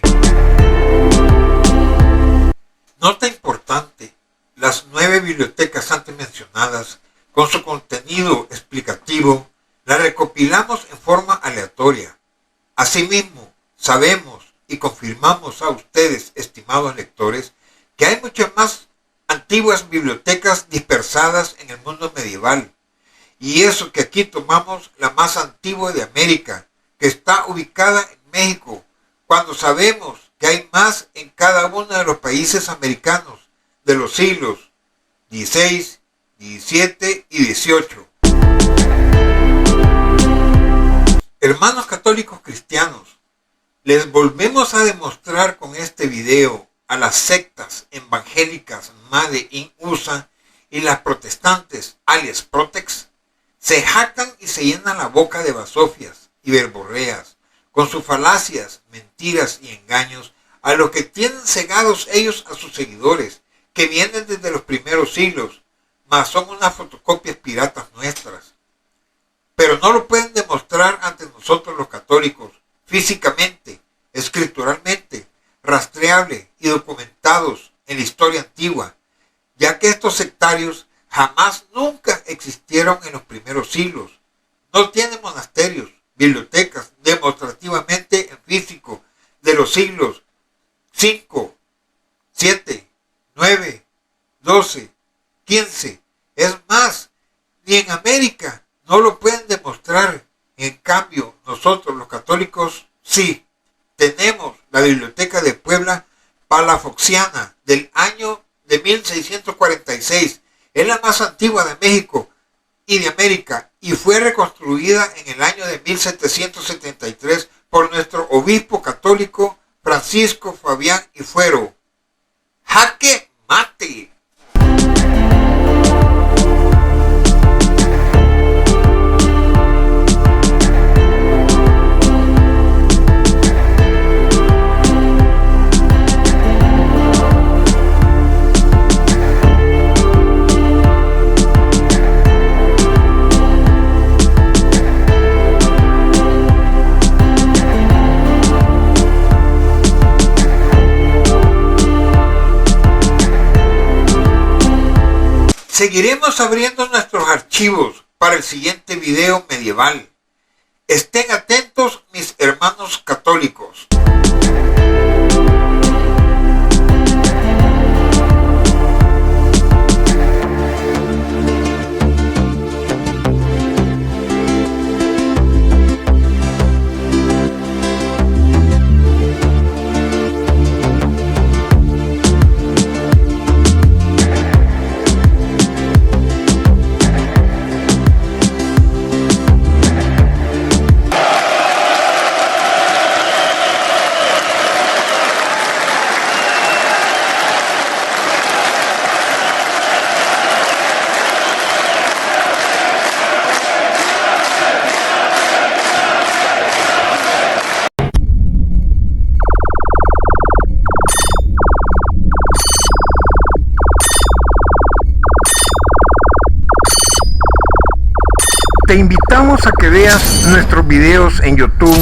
Nota importante: las 9 bibliotecas antes mencionadas, con su contenido explicativo, las recopilamos en forma aleatoria. Asimismo, sabemos y confirmamos a ustedes, estimados lectores, que hay muchas más antiguas bibliotecas dispersadas en el mundo medieval, y eso que aquí tomamos la más antigua de América, que está ubicada en México, cuando sabemos que hay más en cada uno de los países americanos de los siglos XVI, XVII y XVIII. Hermanos católicos cristianos, les volvemos a demostrar con este video a las sectas evangélicas Made in USA y las protestantes, alias Protex, se jactan y se llenan la boca de basofias y verborreas, con sus falacias, mentiras y engaños, a los que tienen cegados ellos a sus seguidores, que vienen desde los primeros siglos, mas son unas fotocopias piratas nuestras. Pero no lo pueden demostrar ante nosotros los católicos, físicamente, escrituralmente, rastreable y documentados en la historia antigua, ya que estos sectarios jamás nunca existieron en los primeros siglos. No tienen monasterios, bibliotecas, demostrativamente en físico, de los siglos 5, 7, 9, 12, 15. Es más, ni en América no lo pueden demostrar. En cambio, nosotros los católicos sí. Tenemos la Biblioteca de Puebla Palafoxiana del año de 1646. Es la más antigua de México y de América y fue reconstruida en el año de 1773 por nuestro obispo católico Francisco Fabián y Fuero. ¡Jaque mate! Seguiremos abriendo nuestros archivos para el siguiente video medieval. Estén atentos, mis hermanos católicos. Te invitamos a que veas nuestros videos en YouTube.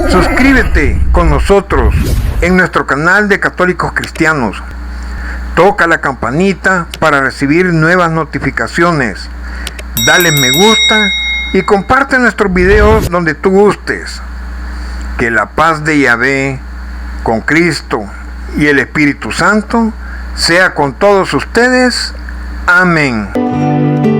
Suscríbete con nosotros en nuestro canal de Católicos Cristianos. Toca la campanita para recibir nuevas notificaciones. Dale me gusta y comparte nuestros videos donde tú gustes. Que la paz de Yahvé, con Cristo y el Espíritu Santo, sea con todos ustedes. Amén.